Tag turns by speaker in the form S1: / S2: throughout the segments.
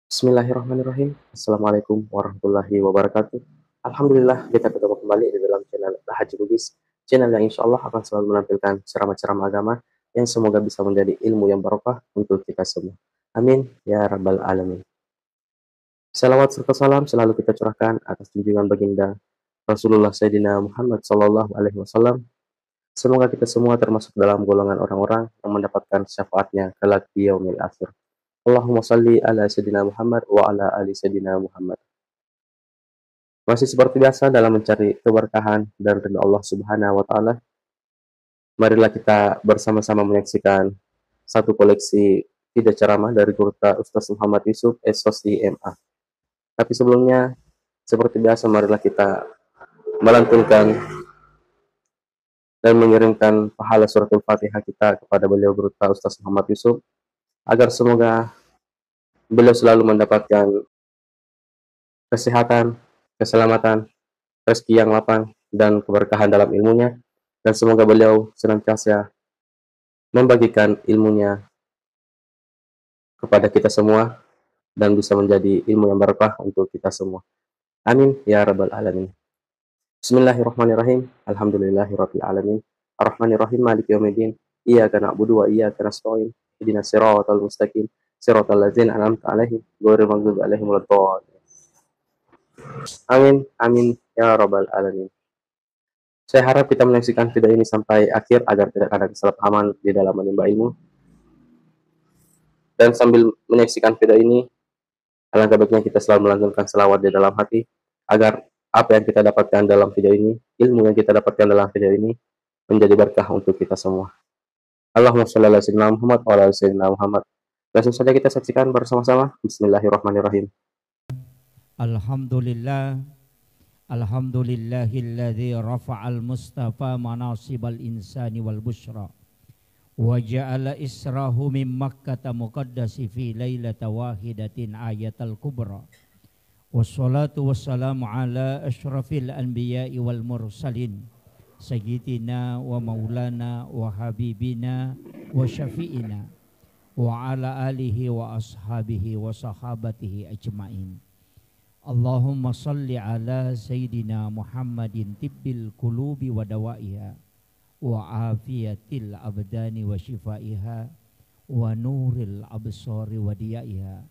S1: Bismillahirrahmanirrahim. Assalamualaikum warahmatullahi wabarakatuh. Alhamdulillah kita ketemu kembali di dalam channel Haji Bugis. Channel yang insya Allah akan selalu menampilkan ceramah-ceramah agama yang semoga bisa menjadi ilmu yang barokah untuk kita semua. Amin ya rabbal alamin. Salawat serta salam selalu kita curahkan atas junjungan baginda Rasulullah Sayyidina Muhammad Sallallahu Alaihi Wasallam. Semoga kita semua termasuk dalam golongan orang-orang yang mendapatkan syafaatnya kelak di yaumil akhir. Allahumma salli ala Sayyidina Muhammad wa ala ali Sayyidina Muhammad. Masih seperti biasa dalam mencari keberkahan dan ridha Allah Subhanahu wa taala, marilah kita bersama-sama menyaksikan satu koleksi video ceramah dari Guru Ustaz Muhammad Yusuf SOC MA. Tapi sebelumnya, seperti biasa marilah kita melantunkan dan mengirimkan pahala suratul Fatihah kita kepada beliau Guru Ustaz Muhammad Yusuf agar semoga beliau selalu mendapatkan kesehatan, keselamatan, rezeki yang lapang, dan keberkahan dalam ilmunya, dan semoga beliau senantiasa membagikan ilmunya kepada kita semua, dan bisa menjadi ilmu yang berkah untuk kita semua. Amin, ya rabbal alamin. Bismillahirrahmanirrahim. Alhamdulillahirabbil alamin. Arrahmanirrahim, maliki yaumiddin. Iyyaka na'budu wa iyyaka nasta'in. Ihdinas siratal mustaqim. Siratal ladzina an'amta 'alaihim ghairil maghdubi 'alaihim waladdallin. Amin, amin, ya rabbal alamin. Saya harap kita menyaksikan video ini sampai akhir agar tidak ada kesalahpahaman di dalam menimba ilmu. Dan sambil menyaksikan video ini, alangkah baiknya kita selalu melantunkan selawat di dalam hati agar apa yang kita dapatkan dalam video ini, ilmu yang kita dapatkan dalam video ini menjadi berkah untuk kita semua. Allahumma shalli ala sayyidina Muhammad wa ala sayyidina Muhammad. Langsung saja kita saksikan bersama-sama. Bismillahirrahmanirrahim.
S2: Alhamdulillah, alhamdulillahilladzi rafa'al mustafa manasibal insani wal busyra wa ja'ala israhu min makkata muqaddasi fi lailata wahidatin ayatal kubra. Wassalatu wassalamu ala asyrafil anbiya'i wal mursalin sayyidina wa maulana wa habibina wa syafi'ina wa ala alihi wa ashabihi wa sahabatihi ajma'in. Allahumma salli ala Sayyidina Muhammadin tibbil qulubi wa dawaiha wa afiyatil abdani wa shifaiha wa nuril absari wa diyaiha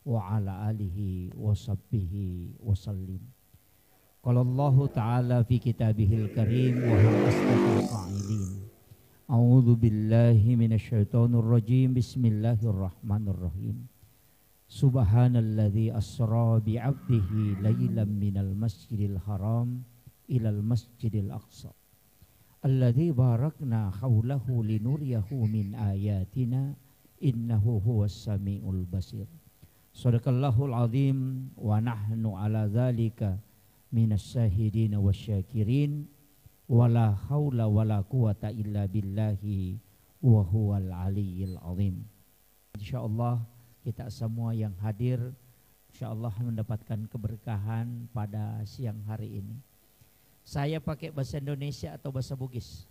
S2: wa ala alihi wa sahbihi wa sallim. Qala Allah Ta'ala fi kitabihil karim wa huwa asdaqul qa'ilin. A'udzu billahi minasyaitonir rajim. Bismillahirrahmanirrahim. Subhanalladzi asra bi'abdihi laylan minal masjidil haram ilal masjidil aqsa alladzi barakna haulahu linuriyahu min ayatina innahu huwas samiul basir. Shadaqallahul azim wa nahnu ala dzalika minas syahidin wasyakirin wala haula wala quwata illa billahi wa huwal aliyyil azim. Insyaallah kita semua yang hadir insyaallah mendapatkan keberkahan pada siang hari ini. Saya pakai bahasa Indonesia atau bahasa Bugis?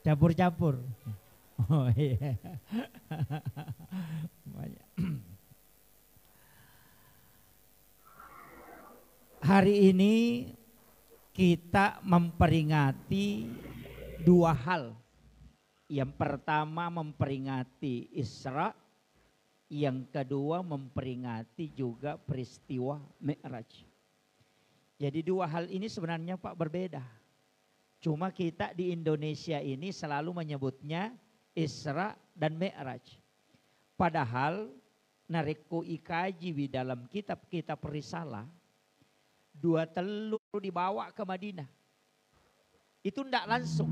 S2: Campur-campur. Oh iya. Hari ini kita memperingati dua hal. Yang pertama memperingati Isra, yang kedua memperingati juga peristiwa Mi'raj. Jadi dua hal ini sebenarnya Pak berbeda. Cuma kita di Indonesia ini selalu menyebutnya Isra dan Mi'raj. Padahal nareku ikaji di dalam kitab-kitab risalah, dua telur dibawa ke Madinah. Itu tidak langsung.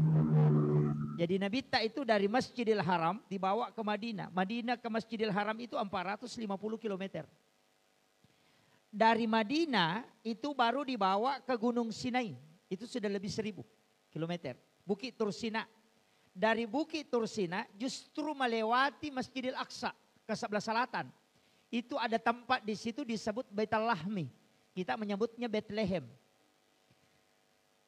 S2: Jadi Nabi itu dari Masjidil Haram dibawa ke Madinah. Madinah ke Masjidil Haram itu 450 km. Dari Madinah itu baru dibawa ke Gunung Sinai. Itu sudah lebih 1000 km. Bukit Tursina. Dari Bukit Tursina justru melewati Masjidil Aqsa ke sebelah selatan. Itu ada tempat di situ disebut Baitul Lahmi. Kita menyebutnya Bethlehem.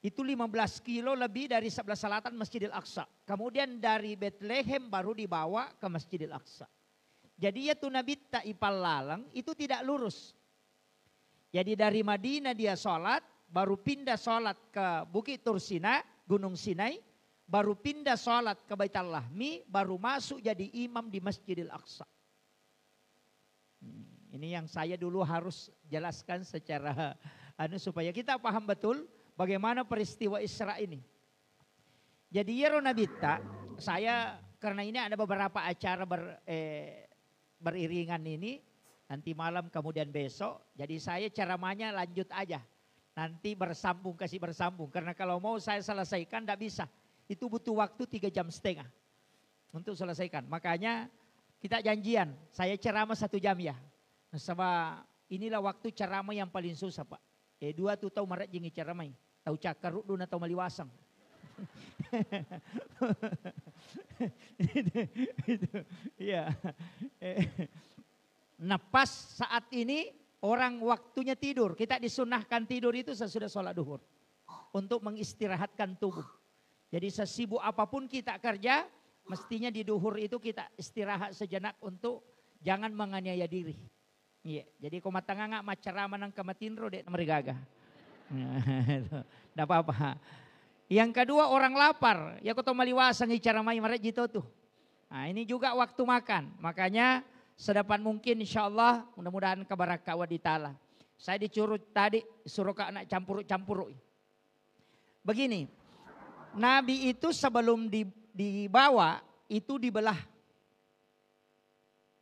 S2: Itu 15 kilo lebih dari sebelah selatan Masjidil Aqsa. Kemudian dari Bethlehem baru dibawa ke Masjidil Aqsa. Jadi ya Nabi tak ipal lalang itu tidak lurus. Jadi dari Madinah dia sholat, baru pindah sholat ke Bukit Tursina, Gunung Sinai. Baru pindah sholat ke Baitul Lahmi, baru masuk jadi imam di Masjidil Aqsa. Ini yang saya dulu harus jelaskan secara supaya kita paham betul bagaimana peristiwa Isra ini. Jadi ya Ronabita, saya karena ini ada beberapa acara beriringan ini, nanti malam kemudian besok. Jadi saya ceramahnya lanjut aja. Nanti kasih bersambung. Karena kalau mau saya selesaikan tidak bisa. Itu butuh waktu 3,5 jam untuk selesaikan. Makanya kita janjian, saya ceramah 1 jam ya. Sebab inilah waktu ceramah yang paling susah Pak. Dua tu tahu marat jingi ceramah. Tahu cakar rudun atau maliwasang. Iya. Nah pas saat ini orang waktunya tidur. Kita disunahkan tidur itu sesudah sholat duhur. Untuk mengistirahatkan tubuh. Jadi sesibuk apapun kita kerja, mestinya di duhur itu kita istirahat sejenak untuk jangan menganiaya diri. Iya, jadi komatanga nggak macerama nang kamatinro dek merigagah. Tidak apa-apa. Yang kedua orang lapar, ya kau maliwasang icaramai maret jito tuh. Nah ini juga waktu makan, makanya sedapat mungkin insya Allah mudah-mudahan kabarakah waditala. Saya dicurut tadi suruh ke anak campur-campur. Begini, Nabi itu sebelum dibawa itu dibelah.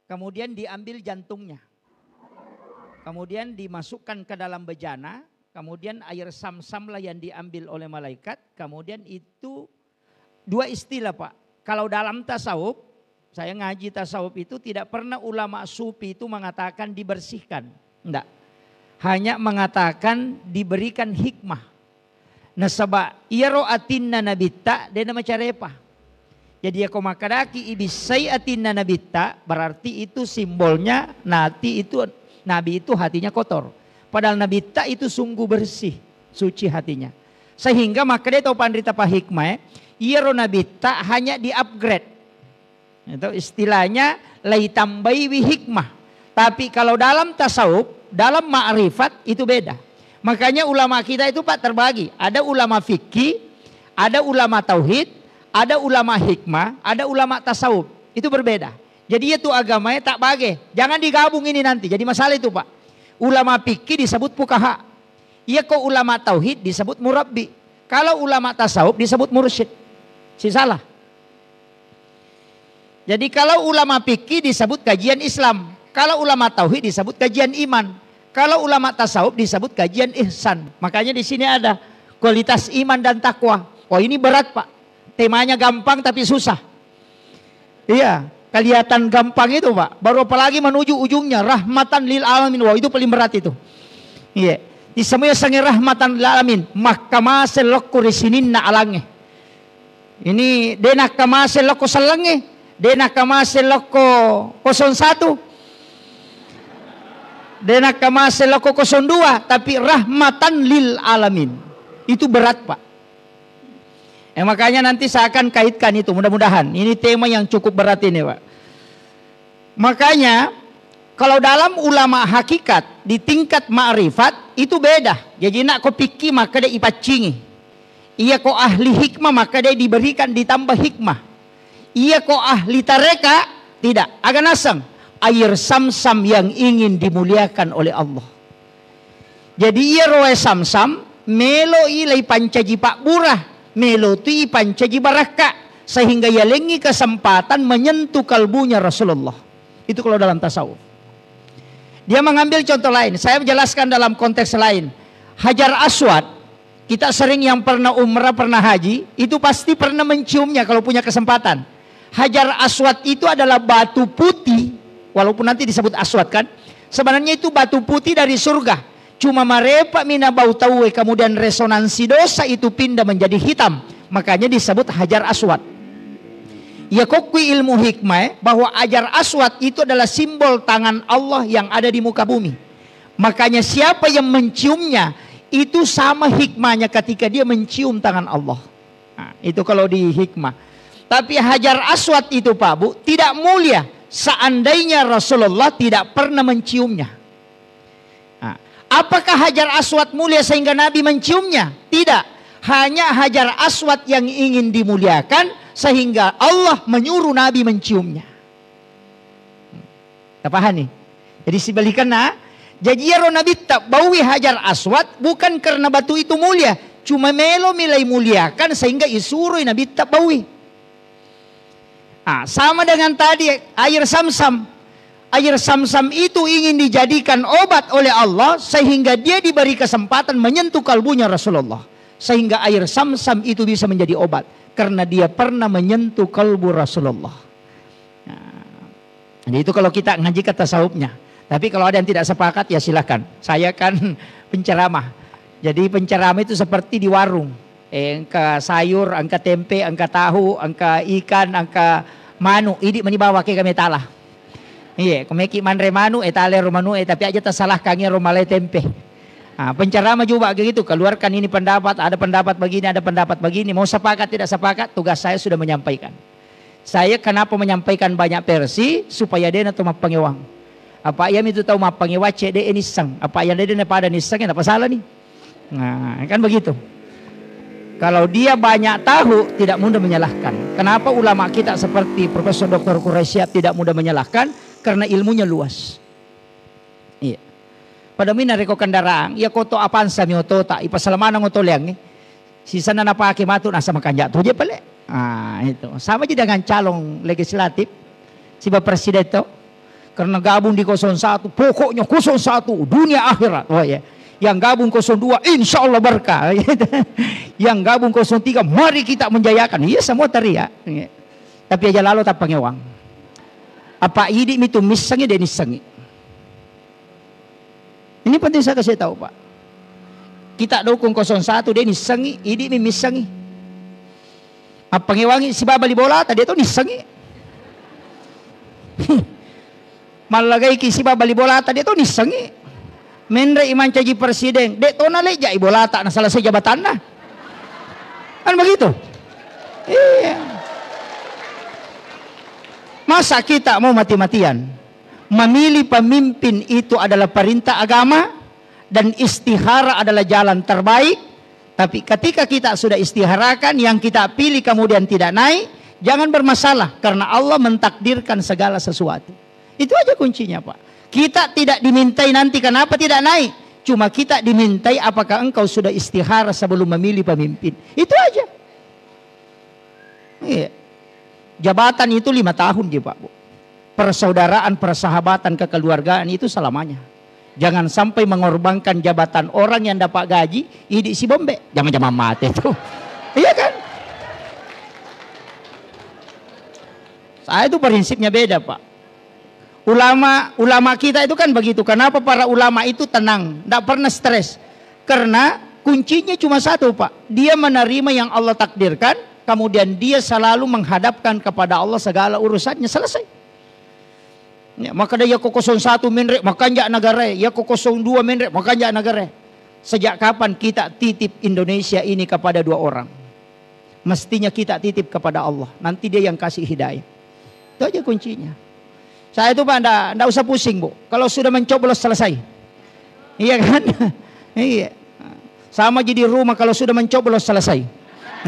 S2: Kemudian diambil jantungnya. Kemudian dimasukkan ke dalam bejana. Kemudian air sam-sam lah yang diambil oleh malaikat. Kemudian itu 2 istilah Pak. Kalau dalam tasawuf, saya ngaji tasawuf itu tidak pernah ulama sufi itu mengatakan dibersihkan. Enggak. Hanya mengatakan diberikan hikmah. Nah sebab iro atinna nabita dan nama carepa. Jadi ya komakadaki ibisai atinna nabita berarti itu simbolnya Nabi itu hatinya kotor. Padahal nabita itu sungguh bersih, suci hatinya. Sehingga maka dia tahu pandrita pa hikmah, iro nabita hanya di-upgrade. Itu istilahnya lai tambahi wi hikmah. Tapi kalau dalam tasawuf, dalam ma'rifat itu beda. Makanya ulama kita itu Pak terbagi. Ada ulama fikih, ada ulama tauhid, ada ulama hikmah, ada ulama tasawuf. Itu berbeda. Jadi itu agamanya tak bagi. Jangan digabung ini nanti. Jadi masalah itu Pak. Ulama fikih disebut fuqaha. Iya kok ulama tauhid disebut murabbi. Kalau ulama tasawuf disebut mursyid. Si salah. Jadi kalau ulama fikih disebut kajian Islam. Kalau ulama tauhid disebut kajian iman. Kalau ulama tasawuf disebut kajian ihsan. Makanya di sini ada kualitas iman dan takwa. Oh ini berat Pak. Temanya gampang tapi susah. Iya. Kelihatan gampang itu Pak. Baru apalagi menuju ujungnya. Rahmatan lil alamin. Wah itu paling berat itu. Iya. Di semuanya sangi rahmatan lil alamin. Mahkamah selokku risinin na alangnya. Ini denak kama selokku selangnya. Denak kama selokku 01. Denak kama selokku 02. Tapi rahmatan lil alamin. Itu berat Pak. Makanya nanti saya akan kaitkan itu mudah-mudahan. Ini tema yang cukup berat ini Pak. Makanya kalau dalam ulama hakikat di tingkat ma'rifat itu beda. Jadi nak kau pikir maka dia ipacingi. Ia kau ahli hikmah maka dia diberikan ditambah hikmah. Ia kau ahli tareka tidak. Agak nasang. Air sam-sam yang ingin dimuliakan oleh Allah. Jadi ia roe sam-sam melo ilai pancaji pak burah. Meloti pancaji baraka sehingga ia lengi kesempatan menyentuh kalbunya Rasulullah. Itu kalau dalam tasawuf. Dia mengambil contoh lain. Saya menjelaskan dalam konteks lain. Hajar Aswad, kita sering yang pernah umrah, pernah haji, itu pasti pernah menciumnya kalau punya kesempatan. Hajar Aswad itu adalah batu putih, walaupun nanti disebut aswad kan. Sebenarnya itu batu putih dari surga. Cuma marepa mina bau tawe kemudian resonansi dosa itu pindah menjadi hitam. Makanya disebut Hajar Aswad. Ya kokui ilmu hikmah bahwa Hajar Aswad itu adalah simbol tangan Allah yang ada di muka bumi. Makanya siapa yang menciumnya itu sama hikmahnya ketika dia mencium tangan Allah. Nah, itu kalau di hikmah. Tapi Hajar Aswad itu Pak Bu tidak mulia seandainya Rasulullah tidak pernah menciumnya. Nah, apakah Hajar Aswad mulia sehingga Nabi menciumnya? Tidak. Hanya Hajar Aswad yang ingin dimuliakan sehingga Allah menyuruh Nabi menciumnya. Tak paham nih? Jadi sebalikannya, jadi ya Nabi tak bawi Hajar Aswad bukan karena batu itu mulia, cuma melo milai muliakan sehingga disuruh Nabi tak bawi. Sama dengan tadi air Sam-Sam. Air Sam-Sam itu ingin dijadikan obat oleh Allah sehingga dia diberi kesempatan menyentuh kalbunya Rasulullah. Sehingga air Sam-Sam itu bisa menjadi obat. Karena dia pernah menyentuh kalbu Rasulullah. Jadi itu kalau kita ngaji ke tasawufnya. Tapi kalau ada yang tidak sepakat ya silakan. Saya kan penceramah. Jadi penceramah itu seperti di warung. Angka sayur, angka tempe, angka tahu, angka ikan, angka manu. Ini menibawa ke kami talah. Iya, kumeki manre manu, etale romanu, tapi aja tersalah kange romalai tempe. Penceramah juga gitu, keluarkan ini pendapat, ada pendapat begini, mau sepakat tidak sepakat, tugas saya sudah menyampaikan. Saya kenapa menyampaikan banyak versi supaya dia nanti mapangewang. Apa yang itu tahu mapangewa cede ini sang, apa yang dia pada nisang, apa salah nih? Nah, kan begitu. Kalau dia banyak tahu, tidak mudah menyalahkan. Kenapa ulama kita seperti Profesor Dr. Quraisyab tidak mudah menyalahkan? Karena ilmunya luas. Iya. Pada mina reko kendaraan, ya koto apaan sami oto tak ipasalamana ngoto liang sisa na napake matu nasa makanja tu je pale. Itu sama aja dengan calon legislatif si presiden itu karena gabung di 01 pokoknya 01 dunia akhirat. Oh ya. Yang gabung 02 insya Allah berkah. Yang gabung 03 mari kita menjayakan. Iya semua teriak. Tapi aja lalu tak pengewang. Apa ini itu misangi dan nisangi. Ini penting saya kasih tahu Pak. Kita dukung 01 dia nisangi, ini misangi. Apa ngewangi si babali bola tadi itu nisangi. Malagay ki si babali bola tadi itu nisangi. Menre iman caji presiden, dek tona leja bola tak na selesai jabatan na. Kan begitu? Iya. Masa kita mau mati-matian? Memilih pemimpin itu adalah perintah agama dan istihara adalah jalan terbaik. Tapi ketika kita sudah istiharakan yang kita pilih kemudian tidak naik, jangan bermasalah karena Allah mentakdirkan segala sesuatu. Itu aja kuncinya Pak. Kita tidak dimintai nanti kenapa tidak naik. Cuma kita dimintai apakah engkau sudah istihara sebelum memilih pemimpin. Itu aja. Iya. Jabatan itu 5 tahun ya Pak Bu. Persaudaraan, persahabatan, kekeluargaan itu selamanya. Jangan sampai mengorbankan jabatan orang yang dapat gaji, ini si bombe, jangan mati itu. Iya kan? Saya itu prinsipnya beda Pak. Ulama kita itu kan begitu. Kenapa para ulama itu tenang, tidak pernah stres? Karena kuncinya cuma satu Pak. Dia menerima yang Allah takdirkan, kemudian dia selalu menghadapkan kepada Allah segala urusannya, selesai. Ya, maka dia ko 01 menrek makanya negara, ya ko 02 menrek makanya negara. Sejak kapan kita titip Indonesia ini kepada 2 orang? Mestinya kita titip kepada Allah. Nanti dia yang kasih hidayah. Itu aja kuncinya. Saya itu Pak enggak usah pusing Bu. Kalau sudah mencoblos selesai. Iya kan? Iya. Sama jadi rumah kalau sudah mencoblos selesai.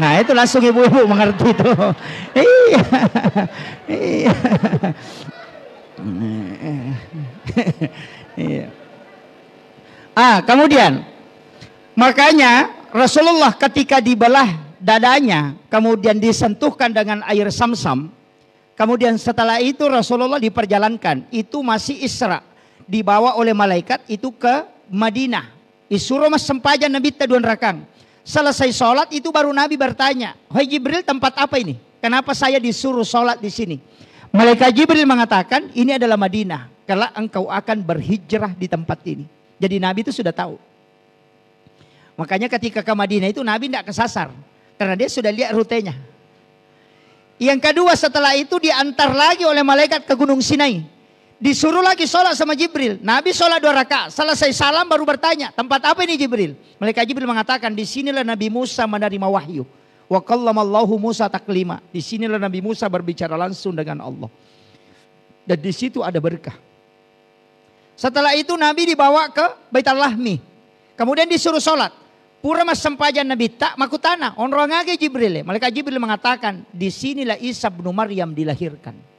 S2: Nah itu langsung ibu-ibu mengerti itu. Iya. Iya. Kemudian makanya Rasulullah ketika dibelah dadanya kemudian disentuhkan dengan air Sam-Sam, kemudian setelah itu Rasulullah diperjalankan, itu masih Isra, dibawa oleh malaikat itu ke Madinah, disuruh mas sempajan Nabi taduan rakang. Selesai sholat itu baru Nabi bertanya, "Hai Jibril, tempat apa ini? Kenapa saya disuruh sholat di sini?" Malaikat Jibril mengatakan, ini adalah Madinah. Kelak engkau akan berhijrah di tempat ini. Jadi Nabi itu sudah tahu. Makanya ketika ke Madinah itu Nabi tidak kesasar. Karena dia sudah lihat rutenya. Yang kedua setelah itu diantar lagi oleh malaikat ke Gunung Sinai. Disuruh lagi sholat sama Jibril. Nabi sholat 2 rakaat. Selesai salam baru bertanya, tempat apa ini Jibril? Malaikat Jibril mengatakan, disinilah Nabi Musa menerima wahyu. Wa kallamallahu Musa taklima. Disinilah Nabi Musa berbicara langsung dengan Allah. Dan di situ ada berkah. Setelah itu Nabi dibawa ke Baitul Lahmi. Kemudian disuruh sholat. Pura mas sempajan Nabi tak makutana. Onrongage Jibril. Malaikat Jibril mengatakan, disinilah Isa bin Maryam dilahirkan.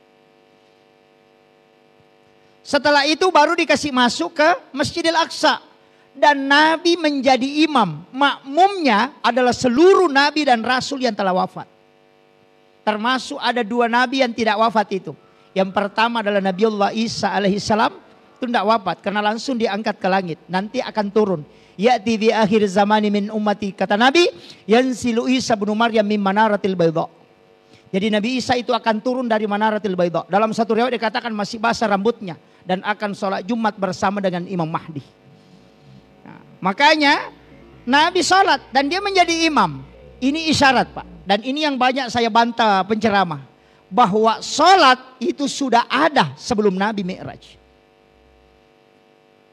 S2: Setelah itu baru dikasih masuk ke Masjidil Aqsa. Dan Nabi menjadi imam. Makmumnya adalah seluruh Nabi dan Rasul yang telah wafat. Termasuk ada 2 Nabi yang tidak wafat itu. Yang pertama adalah Nabiullah Isa alaihissalam. Itu tidak wafat karena langsung diangkat ke langit. Nanti akan turun. Ya'ti bi akhir zamani min ummati. Kata Nabi. Yansilu Isa bin Maryam min manaratil baydha. Jadi Nabi Isa itu akan turun dari manaratil baydha. Dalam satu riwayat dikatakan masih basah rambutnya. Dan akan sholat Jumat bersama dengan Imam Mahdi. Nah, makanya Nabi sholat dan dia menjadi imam. Ini isyarat Pak. Dan ini yang banyak saya bantah penceramah. Bahwa sholat itu sudah ada sebelum Nabi Mi'raj.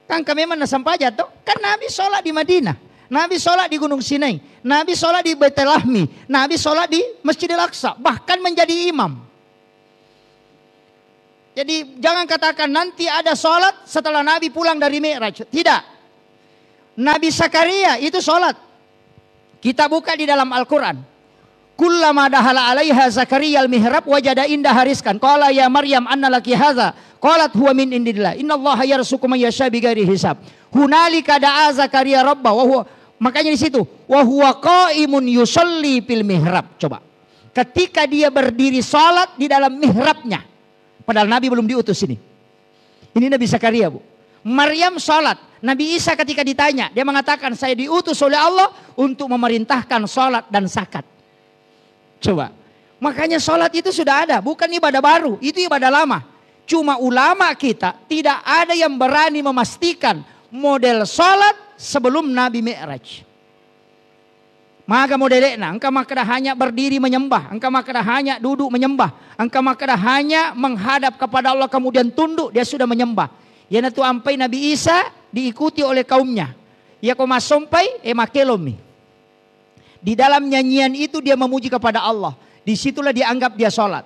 S2: Kan kami mana sampai jatuh? Kan Nabi sholat di Madinah. Nabi sholat di Gunung Sinai. Nabi sholat di Baitul Lahmi. Nabi sholat di Masjidil Aqsa. Bahkan menjadi imam. Jadi jangan katakan nanti ada sholat setelah Nabi pulang dari Mi'raj. Tidak. Nabi Zakaria itu sholat. Kita buka di dalam Al-Quran. Kullama dahala alaiha Zakaria al-mihrab wajada indaha rizqan. Qala ya Maryam anna laki hadza. Qalat huwa min indillah. Innallaha yarzuqu man yasha bighairi hisab. Hunalika da'a Zakaria rabba wa huwa. Makanya di situ wa huwa qaimun yusalli fil mihrab. Coba. Ketika dia berdiri sholat di dalam mihrabnya. Padahal Nabi belum diutus ini. Ini Nabi Zakaria Bu. Maryam sholat. Nabi Isa ketika ditanya. Dia mengatakan saya diutus oleh Allah. Untuk memerintahkan sholat dan zakat. Coba. Makanya sholat itu sudah ada. Bukan ibadah baru. Itu ibadah lama. Cuma ulama kita. Tidak ada yang berani memastikan. Model sholat sebelum Nabi Mi'raj. Maka modelnya, engkau maka hanya berdiri menyembah, engkau maka hanya duduk menyembah, engkau maka hanya menghadap kepada Allah kemudian tunduk, dia sudah menyembah. Ya natu ampai Nabi Isa diikuti oleh kaumnya. Ya koma sompai makelomi. Di dalam nyanyian itu dia memuji kepada Allah. Disitulah dianggap dia sholat.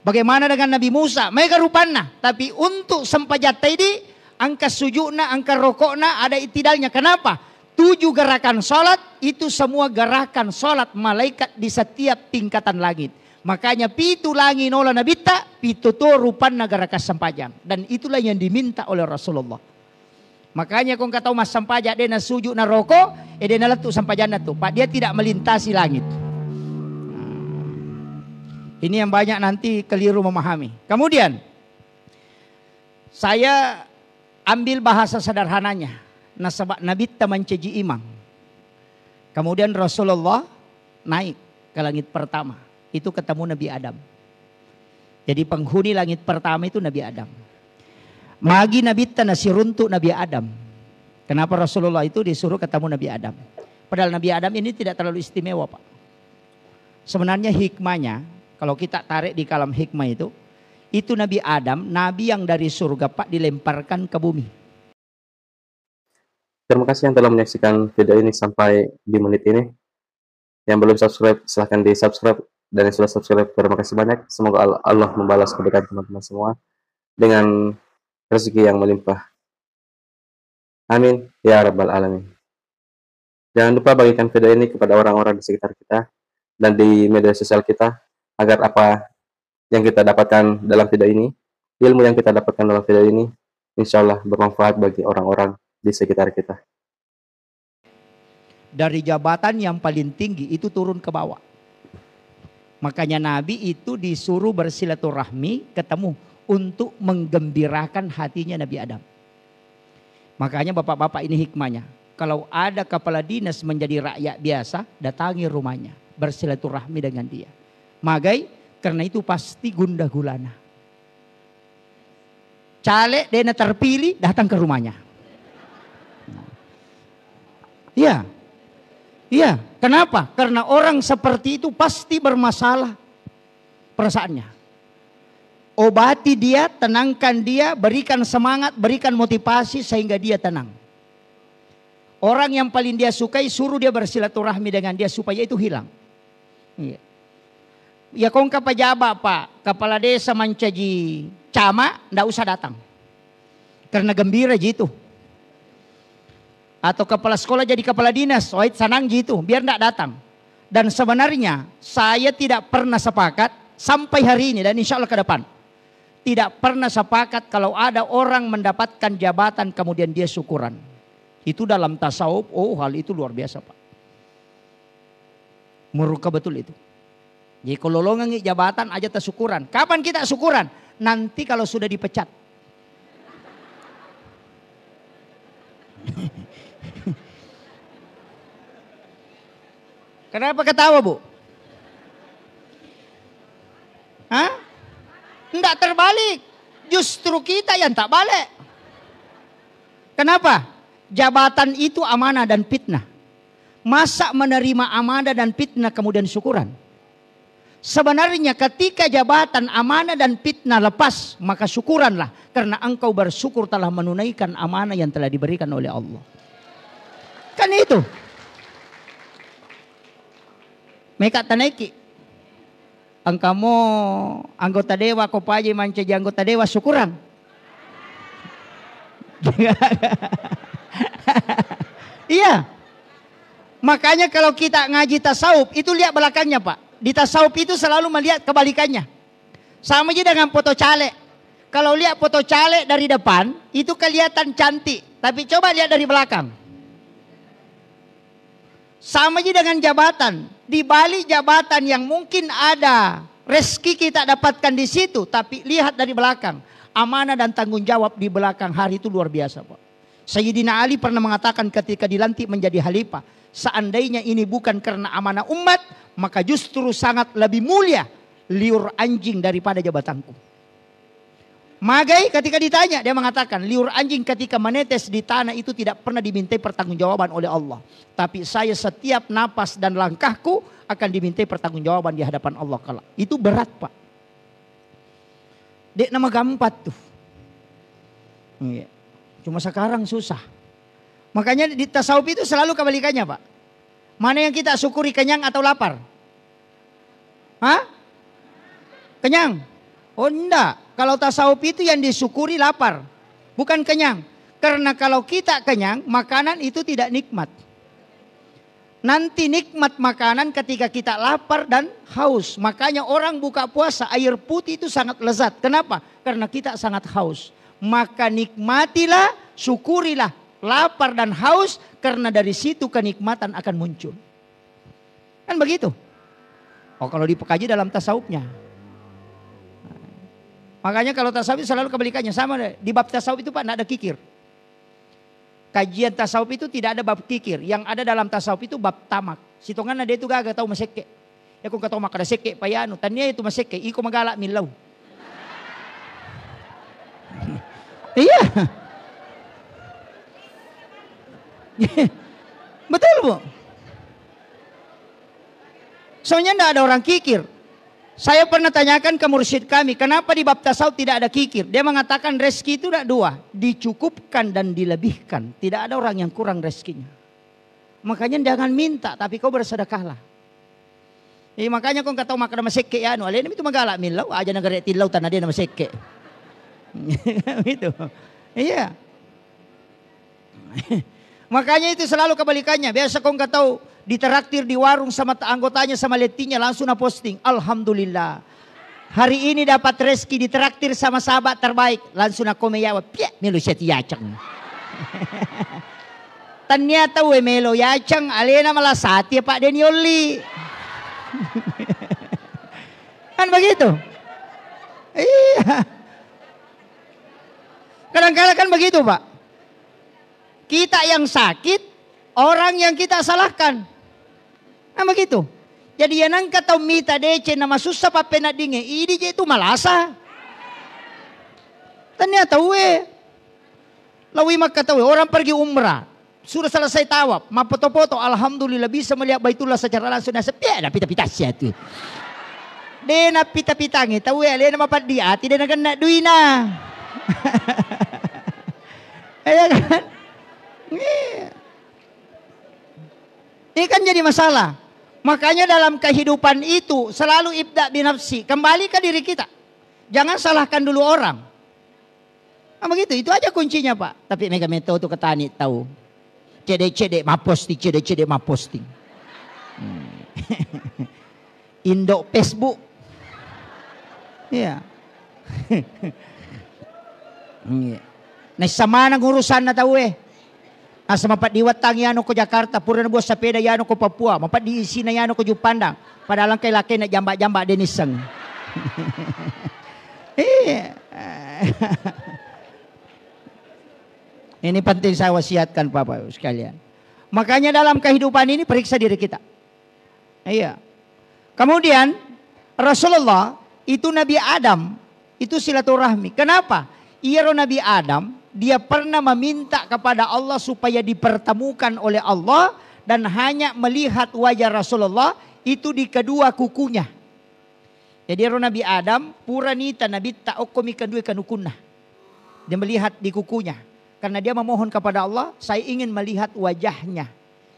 S2: Bagaimana dengan Nabi Musa? Mereka rupana, tapi untuk sempajat tadi, angka sujudna, angka rokokna ada itidalnya. Kenapa? 7 gerakan sholat itu semua gerakan sholat malaikat di setiap tingkatan langit. Makanya pitu langi nola nabita, pitu to rupan negara kasampajang. Dan itulah yang diminta oleh Rasulullah. Makanya kau kata mas sampajak dia na sujud na rokok, dia na letuk sampajana tuh. Pak dia tidak melintasi langit. Ini yang banyak nanti keliru memahami. Kemudian saya ambil bahasa sederhananya. Nasabak Nabi menceji imam. Kemudian Rasulullah naik ke langit pertama. Itu ketemu Nabi Adam. Jadi penghuni langit pertama itu Nabi Adam. Magi Nabi nasi runtuk Nabi Adam. Kenapa Rasulullah itu disuruh ketemu Nabi Adam? Padahal Nabi Adam ini tidak terlalu istimewa Pak. Sebenarnya hikmahnya, kalau kita tarik di kalam hikmah itu Nabi Adam, Nabi yang dari surga Pak dilemparkan ke bumi.
S1: Terima kasih yang telah menyaksikan video ini sampai di menit ini. Yang belum subscribe, silahkan di subscribe. Dan yang sudah subscribe, terima kasih banyak. Semoga Allah membalas kebaikan teman-teman semua dengan rezeki yang melimpah. Amin. Ya Rabbal Alamin. Jangan lupa bagikan video ini kepada orang-orang di sekitar kita dan di media sosial kita. Agar apa yang kita dapatkan dalam video ini, ilmu yang kita dapatkan dalam video ini, insya Allah bermanfaat bagi orang-orang di sekitar kita.
S2: Dari jabatan yang paling tinggi itu turun ke bawah. Makanya Nabi itu disuruh bersilaturahmi ketemu untuk menggembirakan hatinya Nabi Adam. Makanya bapak-bapak ini hikmahnya. Kalau ada kepala dinas menjadi rakyat biasa, datangi rumahnya, bersilaturahmi dengan dia. Magai karena itu pasti gundah gulana. Caleg dia terpilih datang ke rumahnya. Iya. Iya, kenapa? Karena orang seperti itu pasti bermasalah perasaannya. obati dia, tenangkan dia, berikan semangat, berikan motivasi sehingga dia tenang. Orang yang paling dia sukai suruh dia bersilaturahmi dengan dia supaya itu hilang. Iya. Ya kong pejabat pak, kepala desa mancaji cama, ndak usah datang. Karena gembira gitu. Atau kepala sekolah jadi kepala dinas, wait senang gitu, biar ndak datang. Dan sebenarnya saya tidak pernah sepakat sampai hari ini dan insya Allah ke depan. Tidak pernah sepakat kalau ada orang mendapatkan jabatan kemudian dia syukuran. Itu dalam tasawuf, hal itu luar biasa pak. Murka betul itu. Jadi kalau lolongan jabatan aja tersyukuran. Kapan kita syukuran? Nanti kalau sudah dipecat. Kenapa ketawa bu? Hah? Enggak terbalik. Justru kita yang tak balik. Kenapa? Jabatan itu amanah dan fitnah. Masa menerima amanah dan fitnah kemudian syukuran? Sebenarnya ketika jabatan amanah dan fitnah lepas, maka syukuranlah. Karena engkau bersyukur telah menunaikan amanah yang telah diberikan oleh Allah. Kan itu. Mereka taneki. Engkau anggota dewa kau paji mancaji anggota dewa syukuran. Iya. Makanya kalau kita ngaji tasawuf itu lihat belakangnya pak. Di tasawuf itu selalu melihat kebalikannya. Sama aja dengan foto caleg. Kalau lihat foto caleg dari depan itu kelihatan cantik. Tapi coba lihat dari belakang. Sama aja dengan jabatan. Di balik jabatan yang mungkin ada rezeki kita dapatkan di situ. Tapi lihat dari belakang. Amanah dan tanggung jawab di belakang hari itu luar biasa pak. Sayyidina Ali pernah mengatakan ketika dilantik menjadi khalifah. Seandainya ini bukan karena amanah umat. Maka justru sangat lebih mulia liur anjing daripada jabatanku. Magai ketika ditanya dia mengatakan liur anjing ketika menetes di tanah itu tidak pernah dimintai pertanggungjawaban oleh Allah. Tapi saya setiap napas dan langkahku akan dimintai pertanggungjawaban di hadapan Allah kelak. Itu berat pak. Dek nama gampat tuh. Cuma sekarang susah. Makanya di tasawuf itu selalu kebalikannya pak. Mana yang kita syukuri, kenyang atau lapar? Hah? Kenyang? Oh enggak. Kalau tasawuf itu yang disyukuri lapar. Bukan kenyang. Karena kalau kita kenyang, makanan itu tidak nikmat. Nanti nikmat makanan ketika kita lapar dan haus. Makanya orang buka puasa, air putih itu sangat lezat. Kenapa? Karena kita sangat haus. Maka nikmatilah, syukurilah lapar dan haus. Karena dari situ kenikmatan akan muncul. Kan begitu. Oh kalau dipekaji dalam tasawufnya. Makanya kalau tasawuf selalu kebalikannya. Sama di bab tasawuf itu pak tidak ada kikir. Kajian tasawuf itu tidak ada bab kikir. Yang ada dalam tasawuf itu bab tamak. Sitongan ada itu gak tahu maseke. Ya kung kataw makada seke payano. Tanya itu maseke. Iko magala milaw. Iya. Betul bu. Soalnya tidak ada orang kikir. Saya pernah tanyakan ke mursyid kami, kenapa di bab tasawuf tidak ada kikir? Dia mengatakan rezeki itu ada dua, dicukupkan dan dilebihkan. Tidak ada orang yang kurang rezekinya. Makanya jangan minta, tapi kau bersedekahlah. Makanya kau kata makan maseke ya, no, alin itu magalak milaw, aja negara tilaw tanah dia nama seke. Gitu. Iya. Makanya itu selalu kebalikannya. Biasa kau nggak tahu diteraktir di warung sama anggotanya sama letinya langsung na posting. Alhamdulillah. Hari ini dapat rezeki diteraktir sama sahabat terbaik. Langsung na komeyawa. Piak melo siya tiyacang. Ternyata we melo yacang alena malasati Pak Denioli. Kan begitu. Iya. Kadang-kadang kan begitu Pak. Kita yang sakit, orang yang kita salahkan. Nah begitu. Jadi yang kata mita dece nama susah pa penadinge, ini itu malasa. Ternyata lawi kata orang pergi umrah, sudah selesai tawaf, mapoto-poto, alhamdulillah bisa melihat Baitullah secara langsung. Sepi ada pita-pita siya itu. De na pita-pitangi, tahu ya, le na mapat dia, tidak nak kena duit na. Ya kan? Ini kan jadi masalah. Makanya dalam kehidupan itu selalu ibda binafsi, kembali ke diri kita. Jangan salahkan dulu orang. Nah, begitu, itu aja kuncinya Pak. Tapi mega metode tuh ketani tahu. Cedek-cedek maposting, cedek-cedek maposting. Indo Facebook. Iya. Nah, sama nang urusan na tahu asa mapat diwatang yano ko Jakarta, pura na buwas sepeda yano ko Papua, mapat diisi na yano ko Jupandang, padahal kay laki na jamba-jamba deniseng. Ini penting saya wasiatkan Bapak sekalian. Makanya dalam kehidupan ini periksa diri kita. Iya. Kemudian Rasulullah itu Nabi Adam itu silaturahmi. Kenapa? Ia Nabi Adam, dia pernah meminta kepada Allah supaya dipertemukan oleh Allah dan hanya melihat wajah Rasulullah itu di kedua kukunya. Jadi Nabi Adam pura nita Nabi ta'okomi kedua kanukunna. Dia melihat di kukunya. Karena dia memohon kepada Allah, saya ingin melihat wajahnya.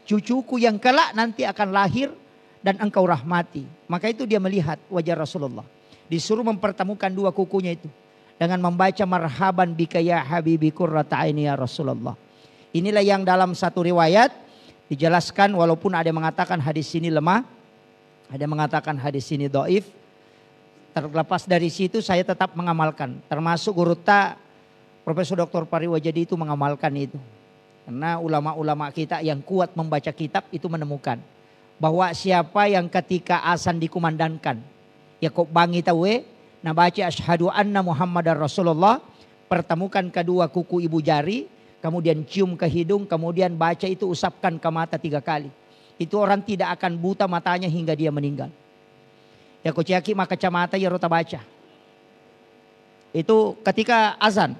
S2: Cucuku yang kelak nanti akan lahir dan engkau rahmati. Maka itu dia melihat wajah Rasulullah. Disuruh mempertemukan dua kukunya itu. Dengan membaca marhaban bika ya habibi qurrata aini ya Rasulullah. Inilah yang dalam satu riwayat dijelaskan walaupun ada yang mengatakan hadis ini lemah. Ada yang mengatakan hadis ini dhaif. Terlepas dari situ saya tetap mengamalkan. Termasuk guru ta Profesor Dr. Pariwajadi itu mengamalkan itu. Karena ulama-ulama kita yang kuat membaca kitab itu menemukan. Bahwa siapa yang ketika azan dikumandangkan. Ya kok bangi tahu nah baca asyhadu anna Muhammadar Rasulullah, pertemukan kedua kuku ibu jari, kemudian cium ke hidung, kemudian baca itu usapkan ke mata 3 kali. Itu orang tidak akan buta matanya hingga dia meninggal. Ya kociaki maka kacamata ya rota baca. Itu ketika azan.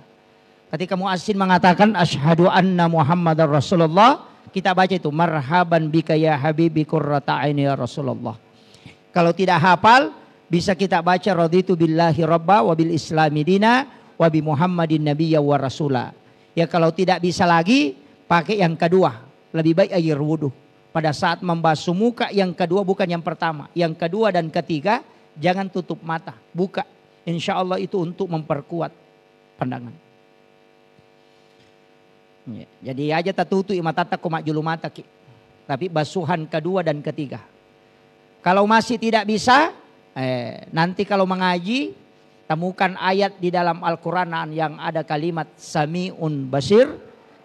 S2: Ketika muazzin mengatakan asyhadu anna Muhammadar Rasulullah, kita baca itu marhaban bika ya habibi qurrata aini ya Rasulullah. Kalau tidak hafal bisa kita baca raditu billahi rabba wa bil islami dina wa bi Muhammadin nabiyya wa rasula. Ya kalau tidak bisa lagi pakai yang kedua, lebih baik air wudu. Pada saat membasuh muka yang kedua bukan yang pertama, yang kedua dan ketiga jangan tutup mata, buka. Insya Allah itu untuk memperkuat pandangan. Ya, jadi aja tatutu imatata komak julu mata ki. Tapi basuhan kedua dan ketiga. Kalau masih tidak bisa, nanti kalau mengaji temukan ayat di dalam Al-Quran yang ada kalimat Sami'un Basir.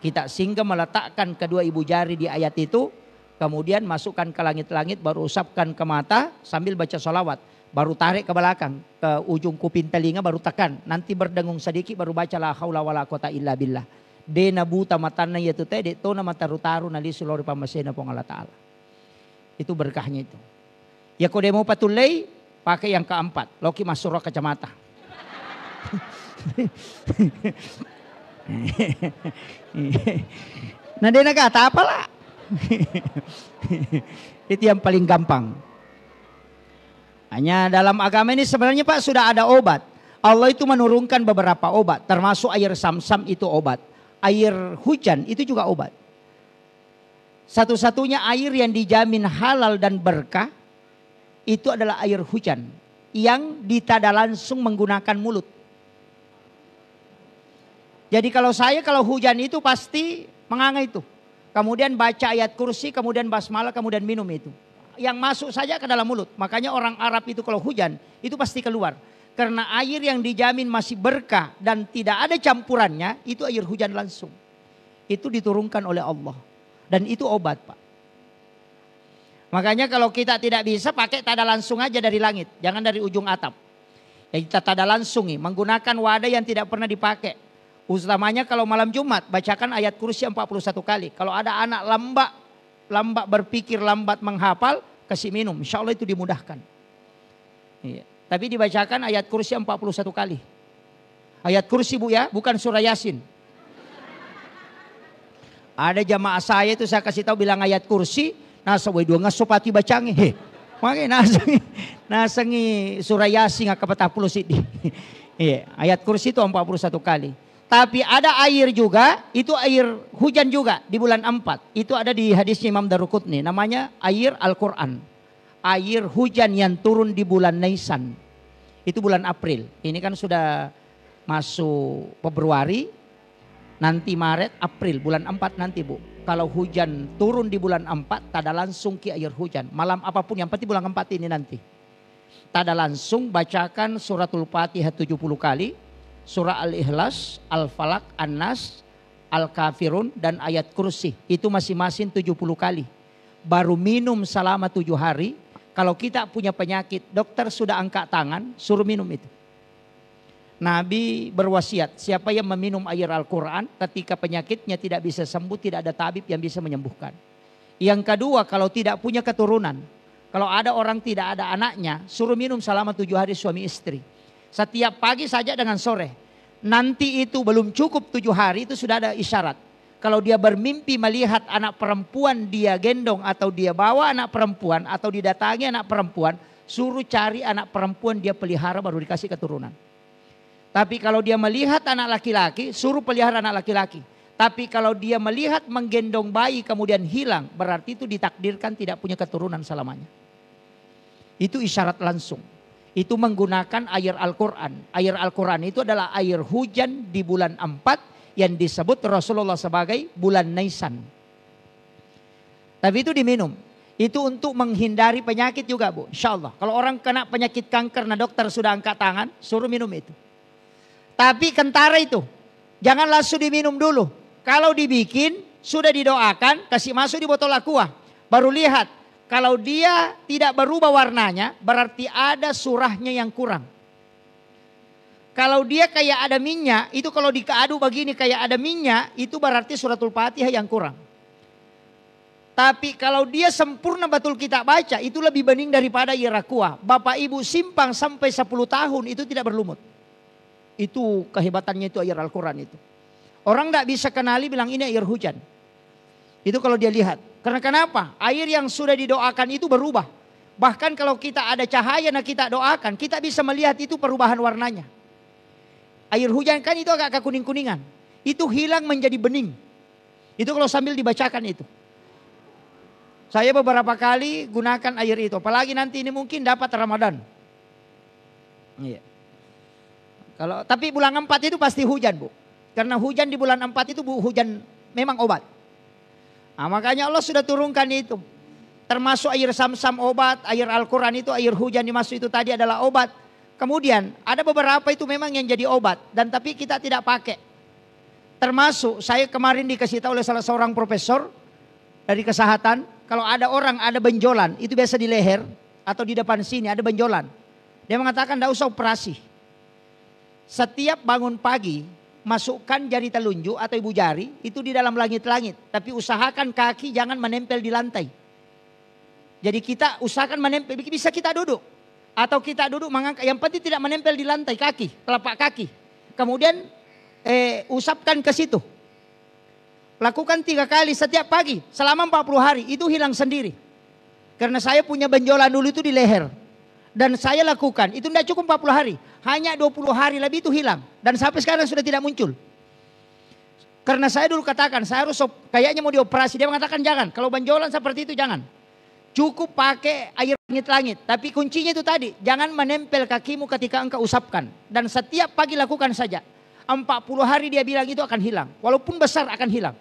S2: Kita singgah meletakkan kedua ibu jari di ayat itu. Kemudian masukkan ke langit-langit baru usapkan ke mata sambil baca sholawat. Baru tarik ke belakang ke ujung kuping telinga baru tekan. Nanti berdengung sedikit baru baca la haula wala quwata illa billah. Dena buta matana yaitu teh detona mataru-taru nali sulori pamasena pong Allah Ta'ala. Itu berkahnya itu. Ya kode mau patulay pakai yang keempat. Loki masuk roh kacamata. Nah dia kata apalah. Itu yang paling gampang. Hanya dalam agama ini sebenarnya Pak sudah ada obat. Allah itu menurunkan beberapa obat. Termasuk air Sam-Sam itu obat. Air hujan itu juga obat. Satu-satunya air yang dijamin halal dan berkah itu adalah air hujan yang ditada langsung menggunakan mulut. Jadi kalau hujan itu pasti menganga itu. Kemudian baca ayat kursi, kemudian basmalah, kemudian minum itu. Yang masuk saja ke dalam mulut. Makanya orang Arab itu kalau hujan itu pasti keluar. Karena air yang dijamin masih berkah dan tidak ada campurannya, itu air hujan langsung. Itu diturunkan oleh Allah. Dan itu obat Pak. Makanya kalau kita tidak bisa pakai tada langsung aja dari langit. Jangan dari ujung atap. Ya kita tada langsung menggunakan wadah yang tidak pernah dipakai. Utamanya kalau malam Jumat bacakan ayat kursi 41 kali. Kalau ada anak lambat berpikir, lambat menghafal, kasih minum. Insya Allah itu dimudahkan. Iya. Tapi dibacakan ayat kursi 41 kali. Ayat kursi Bu ya, bukan surah Yasin. Ada jamaah saya itu saya kasih tahu bilang ayat kursi. Nah sebuah dua ngasopati bacangi. Makanya nasangi surah Yasin nga kapatapuluh sidi. Iya, ayat kursi itu 41 kali. Tapi ada air juga, itu air hujan juga di bulan 4. Itu ada di hadisnya Imam Daruqutni, namanya air Al-Quran. Air hujan yang turun di bulan Nisan. Itu bulan April. Ini kan sudah masuk Februari, nanti Maret, April, bulan 4 nanti Bu. Kalau hujan turun di bulan 4, tada langsung ke air hujan. Malam apapun, yang penting bulan 4 ini nanti. Tada langsung bacakan suratul Fatihah 70 kali. Surah Al-Ikhlas, Al-Falak, An-Nas, Al-Kafirun, dan ayat kursi. Itu masing-masing 70 kali. Baru minum selama 7 hari. Kalau kita punya penyakit, dokter sudah angkat tangan, suruh minum itu. Nabi berwasiat, siapa yang meminum air Al-Quran ketika penyakitnya tidak bisa sembuh, tidak ada tabib yang bisa menyembuhkan. Yang kedua, kalau tidak punya keturunan, kalau ada orang tidak ada anaknya, suruh minum selama 7 hari suami istri. Setiap pagi saja dengan sore. Nanti itu belum cukup 7 hari, itu sudah ada isyarat. Kalau dia bermimpi melihat anak perempuan dia gendong atau dia bawa anak perempuan atau didatangi anak perempuan, suruh cari anak perempuan dia pelihara baru dikasih keturunan. Tapi kalau dia melihat anak laki-laki, suruh pelihara anak laki-laki. Tapi kalau dia melihat menggendong bayi kemudian hilang, berarti itu ditakdirkan tidak punya keturunan selamanya. Itu isyarat langsung. Itu menggunakan air Al-Quran. Air Al-Quran itu adalah air hujan di bulan 4 yang disebut Rasulullah sebagai bulan Nisan. Tapi itu diminum. Itu untuk menghindari penyakit juga Bu. Insya Allah. Kalau orang kena penyakit kanker, nah dokter sudah angkat tangan, suruh minum itu. Tapi kentara itu, jangan langsung diminum dulu. Kalau dibikin, sudah didoakan, kasih masuk di botol aqua. Baru lihat. Kalau dia tidak berubah warnanya, berarti ada surahnya yang kurang. Kalau dia kayak ada minyak, itu kalau dikeadu begini kayak ada minyak, itu berarti suratul Fatihah yang kurang. Tapi kalau dia sempurna betul kita baca, itu lebih bening daripada air aqua. Bapak Ibu simpang sampai 10 tahun, itu tidak berlumut. Itu kehebatannya itu air Al-Quran itu. Orang tidak bisa kenali bilang ini air hujan. Itu kalau dia lihat. Karena kenapa? Air yang sudah didoakan itu berubah. Bahkan kalau kita ada cahaya yang kita doakan, kita bisa melihat itu perubahan warnanya. Air hujan kan itu agak kekuning-kuningan. Itu hilang menjadi bening. Itu kalau sambil dibacakan itu. Saya beberapa kali gunakan air itu. Apalagi nanti ini mungkin dapat Ramadan. Iya. Tapi bulan 4 itu pasti hujan Bu. Karena hujan di bulan 4 itu hujan memang obat. Nah, makanya Allah sudah turunkan itu. Termasuk air Sam-Sam obat, air Al-Quran itu, air hujan dimasuk itu tadi adalah obat. Kemudian ada beberapa itu memang yang jadi obat. Dan tapi kita tidak pakai. Termasuk saya kemarin dikasih tahu oleh salah seorang profesor dari kesehatan. Kalau ada orang ada benjolan, itu biasa di leher atau di depan sini ada benjolan. Dia mengatakan tidak usah operasi. Setiap bangun pagi, masukkan jari telunjuk atau ibu jari itu di dalam langit-langit. Tapi usahakan kaki jangan menempel di lantai. Jadi kita usahakan menempel, bisa kita duduk. Atau kita duduk mengangkat, yang penting tidak menempel di lantai kaki, telapak kaki. Kemudian usapkan ke situ. Lakukan 3 kali setiap pagi selama 40 hari, itu hilang sendiri. Karena saya punya benjolan dulu itu di leher. Dan saya lakukan, itu tidak cukup 40 hari. Hanya 20 hari lebih itu hilang. Dan sampai sekarang sudah tidak muncul. Karena saya dulu katakan, saya harus kayaknya mau dioperasi. Dia mengatakan jangan, kalau benjolan seperti itu jangan. Cukup pakai air langit-langit. Tapi kuncinya itu tadi, jangan menempel kakimu ketika engkau usapkan. Dan setiap pagi lakukan saja. 40 hari dia bilang itu akan hilang. Walaupun besar akan hilang.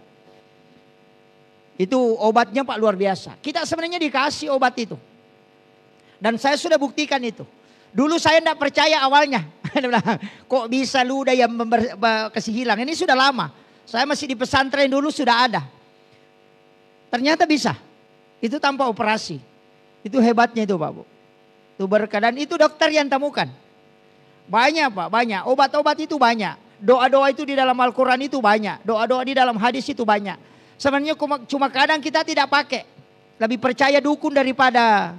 S2: Itu obatnya Pak luar biasa. Kita sebenarnya dikasih obat itu. Dan saya sudah buktikan itu. Dulu saya tidak percaya awalnya. Kok bisa ludah yang kasih hilang. Ini sudah lama. Saya masih di pesantren dulu sudah ada. Ternyata bisa. Itu tanpa operasi. Itu hebatnya itu Pak Bu. Itu berkah. Dan itu dokter yang temukan. Banyak Pak, banyak. Obat-obat itu banyak. Doa-doa itu di dalam Al-Quran itu banyak. Doa-doa di dalam hadis itu banyak. Sebenarnya cuma kadang kita tidak pakai. Lebih percaya dukun daripada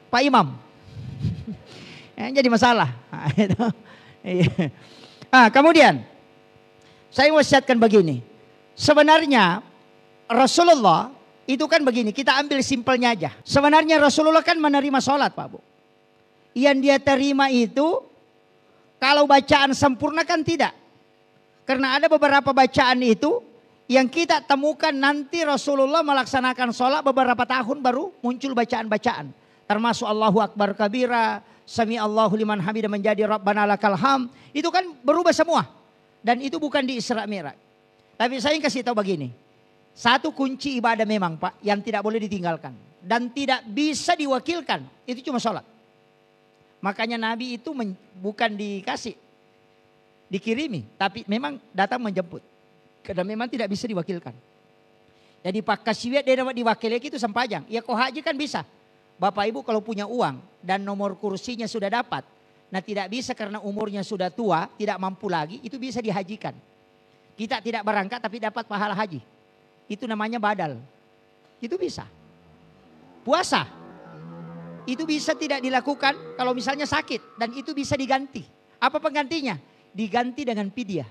S2: Pak Imam. Jadi masalah. Kemudian saya wasiatkan begini. Sebenarnya Rasulullah Itu kan begini, kita ambil simpelnya aja. Sebenarnya Rasulullah kan menerima sholat Pak Bu. Yang dia terima itu kalau bacaan sempurna kan tidak. Karena ada beberapa bacaan itu yang kita temukan nanti Rasulullah melaksanakan sholat beberapa tahun baru muncul bacaan-bacaan. Termasuk Allahu Akbar kabira, Sami Allahu liman hamidah menjadi Rabbana lakal ham. Itu kan berubah semua. Dan itu bukan di Isra Mi'raj. Tapi saya kasih tahu begini. Satu kunci ibadah memang Pak yang tidak boleh ditinggalkan. Dan tidak bisa diwakilkan. Itu cuma sholat. Makanya Nabi itu bukan dikasih. Dikirimi. Tapi memang datang menjemput. Karena memang tidak bisa diwakilkan. Jadi Pak Kasiwet dia dapat diwakili itu sempajang. Ya kok haji kan bisa. Bapak Ibu kalau punya uang dan nomor kursinya sudah dapat. Nah tidak bisa karena umurnya sudah tua, tidak mampu lagi, itu bisa dihajikan. Kita tidak berangkat tapi dapat pahala haji. Itu namanya badal. Itu bisa. Puasa. Itu bisa tidak dilakukan kalau misalnya sakit. Dan itu bisa diganti. Apa penggantinya? Diganti dengan fidyah.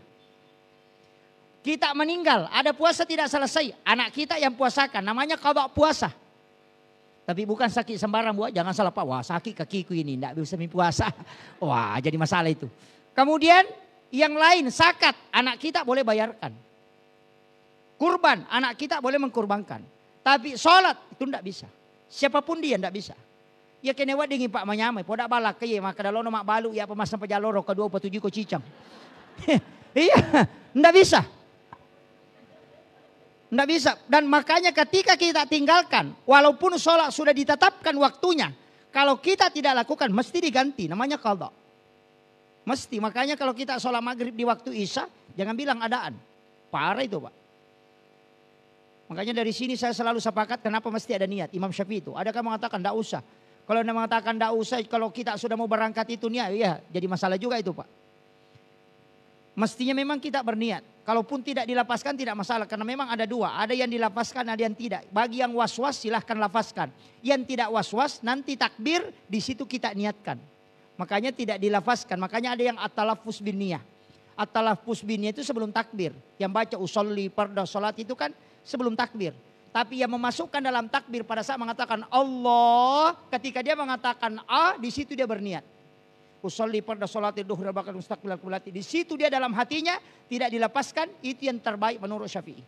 S2: Kita meninggal, ada puasa tidak selesai. Anak kita yang puasakan, namanya qadha puasa. Tapi bukan sakit sembarang buat, jangan salah Pak. Wah sakit kakiku ini, tidak bisa puasa. Wah jadi masalah itu. Kemudian yang lain zakat, anak kita boleh bayarkan. Kurban, anak kita boleh mengkurbankan. Tapi sholat itu tidak bisa. Siapapun dia tidak bisa. Ya kena buat dingin Pak menyamai. Podak balak kaya maka dalono mak balu ya pemasan pejaloro kedua petuju ko cicang. Iya, tidak bisa. Tidak bisa. Dan makanya ketika kita tinggalkan. Walaupun sholat sudah ditetapkan waktunya. Kalau kita tidak lakukan mesti diganti. Namanya qadha. Mesti. Makanya kalau kita sholat maghrib di waktu isya. Jangan bilang adaan. Parah itu Pak. Makanya dari sini saya selalu sepakat kenapa mesti ada niat. Imam Syafi'i itu. Adakah mengatakan tidak usah. Kalau anda mengatakan tidak usah. Kalau kita sudah mau berangkat itu niat. Ya jadi masalah juga itu Pak. Mestinya memang kita berniat. Kalaupun tidak dilapaskan tidak masalah. Karena memang ada dua. Ada yang dilapaskan, ada yang tidak. Bagi yang was-was silahkan lapaskan. Yang tidak was-was nanti takbir di situ kita niatkan. Makanya tidak dilapaskan. Makanya ada yang at-talaffuz bin niyah. At-talaffuz bin niyah itu sebelum takbir. Yang baca usolli farda salat itu kan sebelum takbir. Tapi yang memasukkan dalam takbir pada saat mengatakan Allah. Ketika dia mengatakan di situ dia berniat. Usolli farda salati duhur bakal mustaqbilal qiblati. Di situ dia dalam hatinya tidak dilepaskan, itu yang terbaik menurut Syafi'i.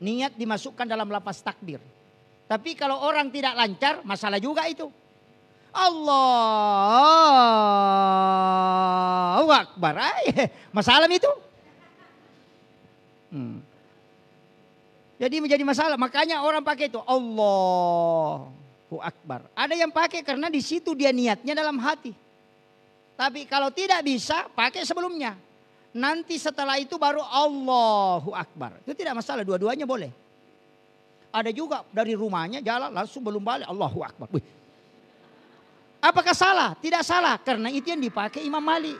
S2: Niat dimasukkan dalam lapas takbir. Tapi kalau orang tidak lancar, masalah juga itu. Allahu Akbar. Masalah itu. Jadi menjadi masalah. Makanya orang pakai itu Allahu Akbar. Ada yang pakai karena di situ dia niatnya dalam hati. Tapi kalau tidak bisa pakai sebelumnya. Nanti setelah itu baru Allahu Akbar. Itu tidak masalah, dua-duanya boleh. Ada juga dari rumahnya jalan langsung belum balik Allahu Akbar. Wih. Apakah salah? Tidak salah karena itu yang dipakai Imam Malik.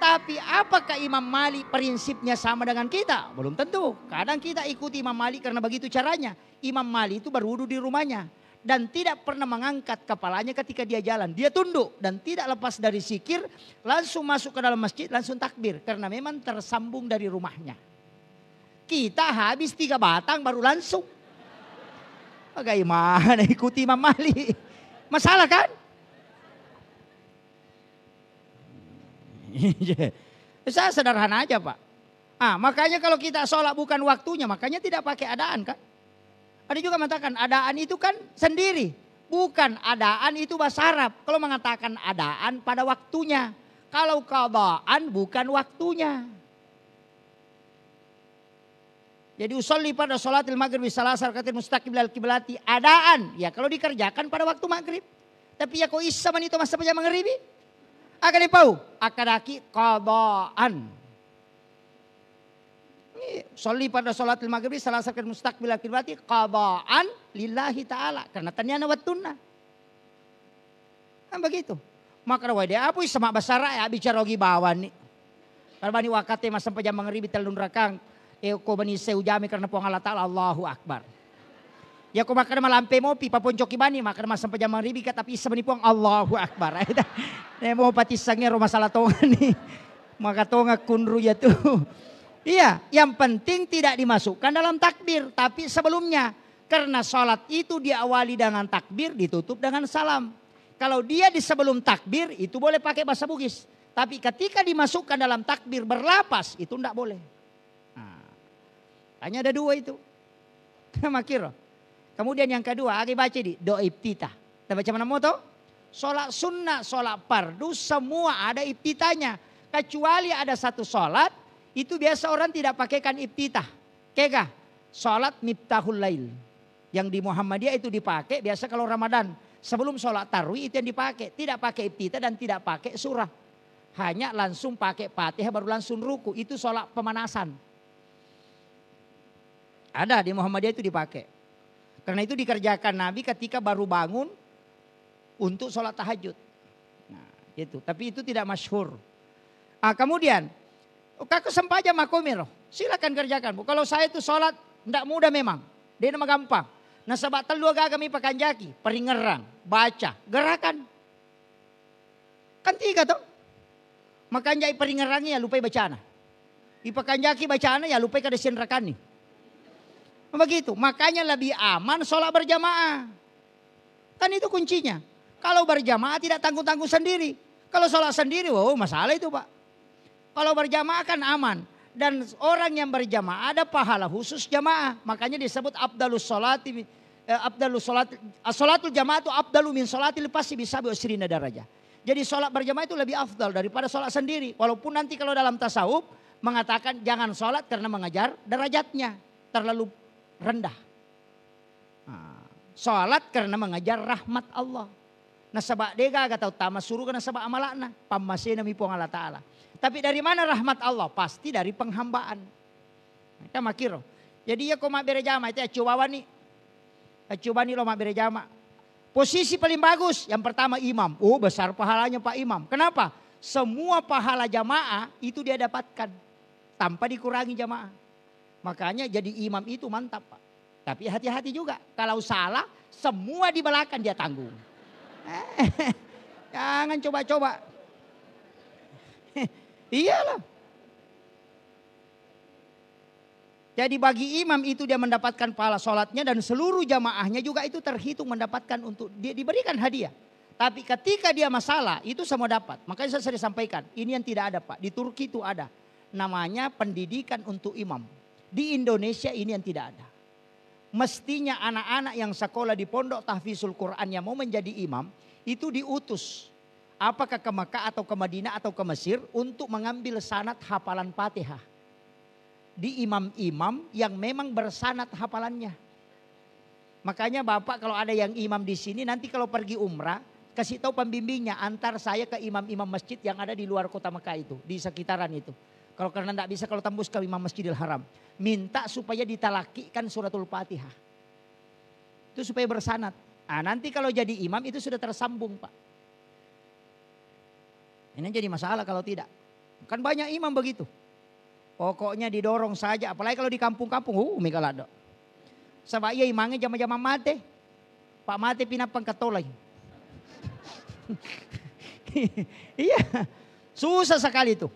S2: Tapi apakah Imam Malik prinsipnya sama dengan kita? Belum tentu. Kadang kita ikuti Imam Malik karena begitu caranya. Imam Malik itu berwudu di rumahnya. Dan tidak pernah mengangkat kepalanya ketika dia jalan. Dia tunduk dan tidak lepas dari zikir. Langsung masuk ke dalam masjid, langsung takbir. Karena memang tersambung dari rumahnya. Kita habis 3 batang baru langsung. Bagaimana ikuti Imam Malik? Masalah kan? Saya sederhana aja Pak. Makanya kalau kita sholat bukan waktunya, makanya tidak pakai adaan kan. Ada juga mengatakan adaan itu kan sendiri. Bukan, adaan itu bahasa Arab. Kalau mengatakan adaan pada waktunya. Kalau qadhaan bukan waktunya. Jadi usolli pada sholatil maghrib salasar rakaat mustaqbilal qiblati adaan. Ya kalau dikerjakan pada waktu maghrib. Tapi ya kok isa man itu masa pajak maghribi? Akan dipau, akadaki qadhaan. Sholli pada sholatil maghrib salasar rakaat mustaqbilal qiblati qadhaan lillahi ta'ala. Karena tanyana wattuna. Kan begitu. Maka wade apa sama basara ya bicara rogi bawan ni. Karena bani wakate masa pajak maghribi telun rakang. Ko bani seujami karena puang Allah Ta'ala Allahu Akbar. Ya ko makan malampe mo pipa poncoki bani makan masa pajak maghribi tapi isa bani puang Allahu Akbar. Mau patisangnya rumah salah tonga nih. Maka tonga kunru ya tuh. Iya, yang penting tidak dimasukkan dalam takbir. Tapi sebelumnya. Karena sholat itu diawali dengan takbir, ditutup dengan salam. Kalau dia di sebelum takbir itu boleh pakai bahasa Bugis. Tapi ketika dimasukkan dalam takbir berlapas itu tidak boleh. Nah, hanya ada dua itu. Makiro. Kemudian yang kedua, agi baca di doa iftitah. Kita baca mana mau toh? Sholat sunnah, sholat fardu semua ada iftitahnya. Kecuali ada satu sholat itu biasa orang tidak pakaikan iftitah. Kega? Sholat miftahul lail. Yang di Muhammadiyah itu dipakai biasa kalau Ramadan. Sebelum sholat tarawih itu yang dipakai. Tidak pakai iftitah dan tidak pakai surah. Hanya langsung pakai Fatihah baru langsung ruku. Itu sholat pemanasan. Ada di Muhammadiyah itu dipakai. Karena itu dikerjakan Nabi ketika baru bangun untuk sholat tahajud. Nah, gitu. Tapi itu tidak masyhur. Kemudian, kakak sempaja makomiro. Silakan kerjakan. Bu. Kalau saya itu sholat tidak mudah memang. Dia nama gampang. Nah sebab telu agami pakanjaki, peringerang, baca, gerakan. Kan tiga toh. Makanjai peringerangnya ya lupai bacaan. Ipakanjaki bacaan ya lupai kada senrakan nih. Begitu, makanya lebih aman sholat berjamaah. Kan itu kuncinya. Kalau berjamaah tidak tanggung-tanggung sendiri. Kalau sholat sendiri, wow masalah itu Pak. Kalau berjamaah kan aman. Dan orang yang berjamaah ada pahala khusus jamaah. Makanya disebut afdalus sholati. Sholatul jamaah itu afdalu min sholatil pasti bisa bi'usrina darajah. Jadi sholat berjamaah itu lebih afdal daripada sholat sendiri. Walaupun nanti kalau dalam tasawuf mengatakan jangan sholat karena mengejar derajatnya. Terlalu rendah. Sholat karena mengejar rahmat Allah. Nah sebab dega agak tahu tamas suruh karena sebab amalakna. Pamasena mipong Allah Ta'ala. Tapi dari mana rahmat Allah? Pasti dari penghambaan. Kita makiro. Jadi ya kau mak berjamaah itu ya coba nih. Coba nih lo mak berjamaah. Posisi paling bagus yang pertama imam. Oh besar pahalanya Pak Imam. Kenapa? Semua pahala jamaah itu dia dapatkan. Tanpa dikurangi jamaah. Makanya jadi imam itu mantap Pak. Tapi hati-hati juga. Kalau salah semua di belakang dia tanggung. Jangan coba-coba. Iyalah. Jadi bagi imam itu dia mendapatkan pahala sholatnya dan seluruh jamaahnya juga itu terhitung mendapatkan untuk dia diberikan hadiah. Tapi ketika dia masalah itu semua dapat. Makanya saya sering sampaikan ini yang tidak ada Pak. Di Turki itu ada. Namanya pendidikan untuk imam. Di Indonesia ini yang tidak ada. Mestinya anak-anak yang sekolah di pondok tahfizul Quran yang mau menjadi imam itu diutus. Apakah ke Mekah atau ke Madinah atau ke Mesir untuk mengambil sanad hafalan Fatihah. Di imam-imam yang memang bersanad hafalannya. Makanya Bapak kalau ada yang imam di sini nanti kalau pergi umrah kasih tahu pembimbingnya antar saya ke imam-imam masjid yang ada di luar kota Mekah itu. Di sekitaran itu. Kalau karena tidak bisa kalau tembus ke imam Masjidil Haram. Minta supaya ditalakikan suratul Fatihah. Itu supaya bersanad. Nah, nanti kalau jadi imam itu sudah tersambung Pak. Ini jadi masalah kalau tidak. Kan banyak imam begitu. Pokoknya didorong saja. Apalagi kalau di kampung-kampung. Megalado. Sebab iya imamnya jama-jama mate. Pak mate pinapang katolay. Iya. Susah sekali itu.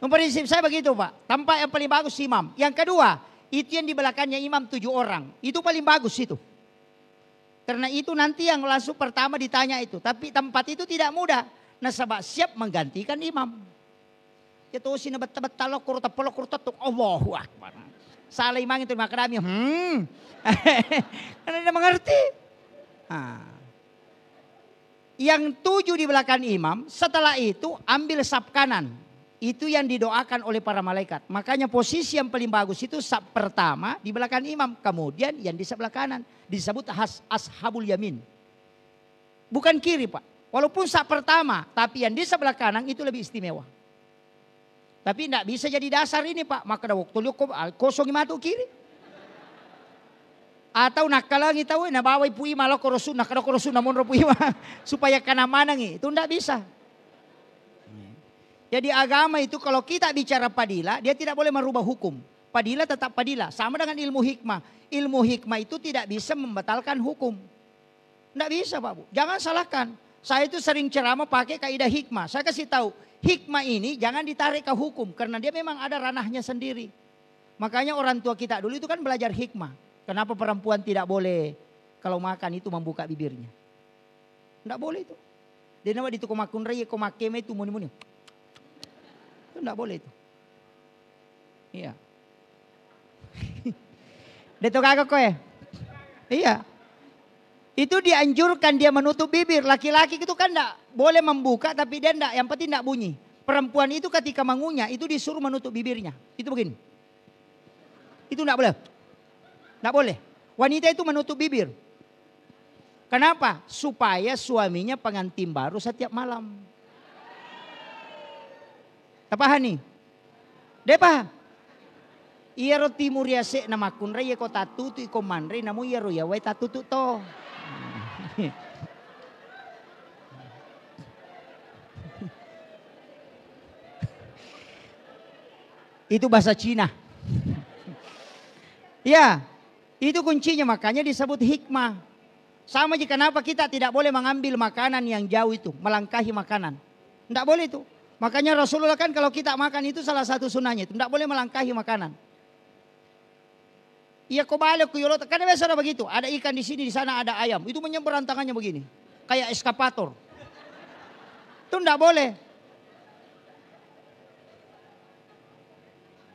S2: Prinsip saya begitu Pak. Tampak yang paling bagus imam. Yang kedua. Itu yang di belakangnya imam 7 orang. Itu paling bagus itu. Karena itu nanti yang langsung pertama ditanya itu. Tapi tempat itu tidak mudah. Nah sebab siap menggantikan imam. Itu sih nebet-nebet talok kurta-pelok kurta-tuk. Allahu Akbar. Salah imam itu maka kami. Karena dia mengerti. Yang 7 di belakang imam. Setelah itu ambil saf kanan. Itu yang didoakan oleh para malaikat. Makanya posisi yang paling bagus itu saf pertama di belakang imam. Kemudian yang di sebelah kanan. Disebut ashabul yamin. Bukan kiri Pak. Walaupun saf pertama, tapi yang di sebelah kanan itu lebih istimewa. Tapi tidak bisa jadi dasar ini Pak. Maka ada waktu kosong matu kiri. Atau nakalangi tahu na bawai pui malah korosun nak kada korosun namun pui supaya kana manangi. Itu tidak bisa. Jadi agama itu kalau kita bicara padila, dia tidak boleh merubah hukum. Padila tetap padila, sama dengan ilmu hikmah. Ilmu hikmah itu tidak bisa membatalkan hukum. Tidak bisa Pak Bu. Jangan salahkan. Saya itu sering ceramah pakai kaidah hikmah. Saya kasih tahu, hikmah ini jangan ditarik ke hukum. Karena dia memang ada ranahnya sendiri. Makanya orang tua kita dulu itu kan belajar hikmah. Kenapa perempuan tidak boleh kalau makan itu membuka bibirnya? Tidak boleh itu. Dia nama di toko makun raya komakeme itu muni-muni. Itu tidak boleh itu. Iya. Deto kagak kowe? Iya. Itu dianjurkan dia menutup bibir. Laki-laki itu kan tidak boleh membuka tapi dia tidak, yang penting tidak bunyi. Perempuan itu ketika mengunyah itu disuruh menutup bibirnya. Itu begini. Itu tidak boleh. Tidak boleh. Wanita itu menutup bibir. Kenapa? Supaya suaminya pengantin baru setiap malam. Apa nih? Depa. Iya roti muria se nama kunre ye kota tutu iko manre namu iya ro ya wai tatutu to. Itu bahasa Cina. Ya, itu kuncinya makanya disebut hikmah. Sama jika kenapa kita tidak boleh mengambil makanan yang jauh itu, melangkahi makanan. Tidak boleh itu. Makanya Rasulullah kan kalau kita makan itu salah satu sunnahnya itu. Tidak boleh melangkahi makanan. Iya kau balik ke yolot. Karena biasa ada begitu. Ada ikan di sini, di sana ada ayam. Itu menyeberang tangannya begini. Kayak eskapator. Itu tidak boleh.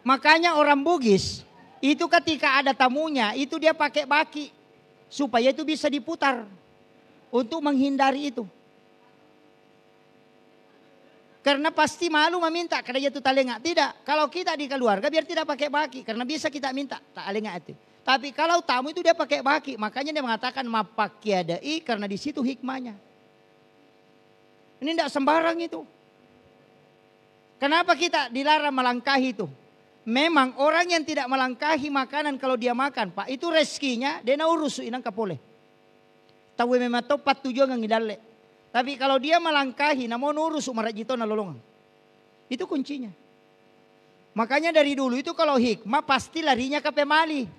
S2: Makanya orang Bugis itu ketika ada tamunya itu dia pakai baki. Supaya itu bisa diputar. Untuk menghindari itu. Karena pasti malu meminta. Karena jatuh talengak. Tidak. Kalau kita di keluarga biar tidak pakai baki. Karena bisa kita minta. Talengak itu. Tapi kalau tamu itu dia pakai baki. Makanya dia mengatakan mapakiadai. Karena di situ hikmahnya. Ini tidak sembarang itu. Kenapa kita dilarang melangkahi itu? Memang orang yang tidak melangkahi makanan kalau dia makan, Pak, itu rezekinya dia na urus inang kapoleh. Tahu memang tepat tujuan ngang idale. Tapi kalau dia melangkahi, namun urus umarajito na lolongan. Itu kuncinya. Makanya dari dulu itu kalau hikmah pasti larinya ke pemali.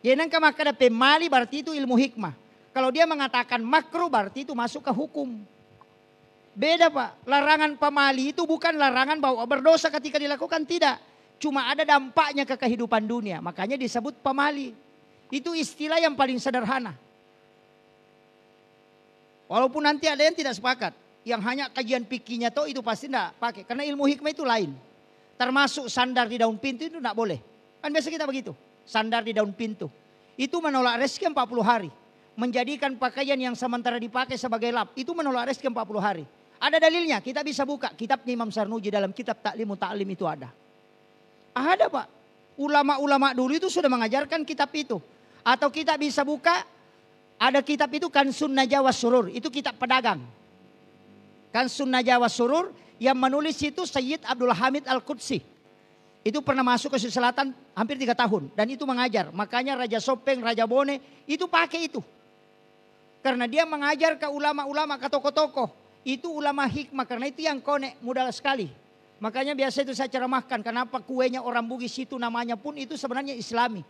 S2: Jangan ke makada pemali berarti itu ilmu hikmah. Kalau dia mengatakan makruh berarti itu masuk ke hukum. Beda Pak, larangan pemali itu bukan larangan bahwa berdosa ketika dilakukan, tidak. Cuma ada dampaknya ke kehidupan dunia. Makanya disebut pemali. Itu istilah yang paling sederhana. Walaupun nanti ada yang tidak sepakat. Yang hanya kajian pikirnya toh itu pasti tidak pakai. Karena ilmu hikmah itu lain. Termasuk sandar di daun pintu itu tidak boleh. Kan biasa kita begitu. Sandar di daun pintu. Itu menolak rezeki 40 hari. Menjadikan pakaian yang sementara dipakai sebagai lap. Itu menolak rezeki 40 hari. Ada dalilnya. Kita bisa buka. Kitabnya Imam Sarnuji dalam kitab Ta'limu Ta'lim itu ada. Ada Pak, ulama-ulama dulu itu sudah mengajarkan kitab itu. Atau kita bisa buka, ada kitab itu Kansun Najwa Surur, itu kitab pedagang. Kansun Najwa Surur yang menulis itu Sayyid Abdul Hamid Al-Qudsi. Itu pernah masuk ke Sulawesi Selatan hampir 3 tahun dan itu mengajar. Makanya Raja Sopeng, Raja Bone itu pakai itu. Karena dia mengajar ke ulama-ulama, ke tokoh-tokoh. Itu ulama hikmah karena itu yang konek mudah sekali. Makanya biasa itu saya ceramahkan kenapa kuenya orang Bugis itu namanya pun itu sebenarnya Islami.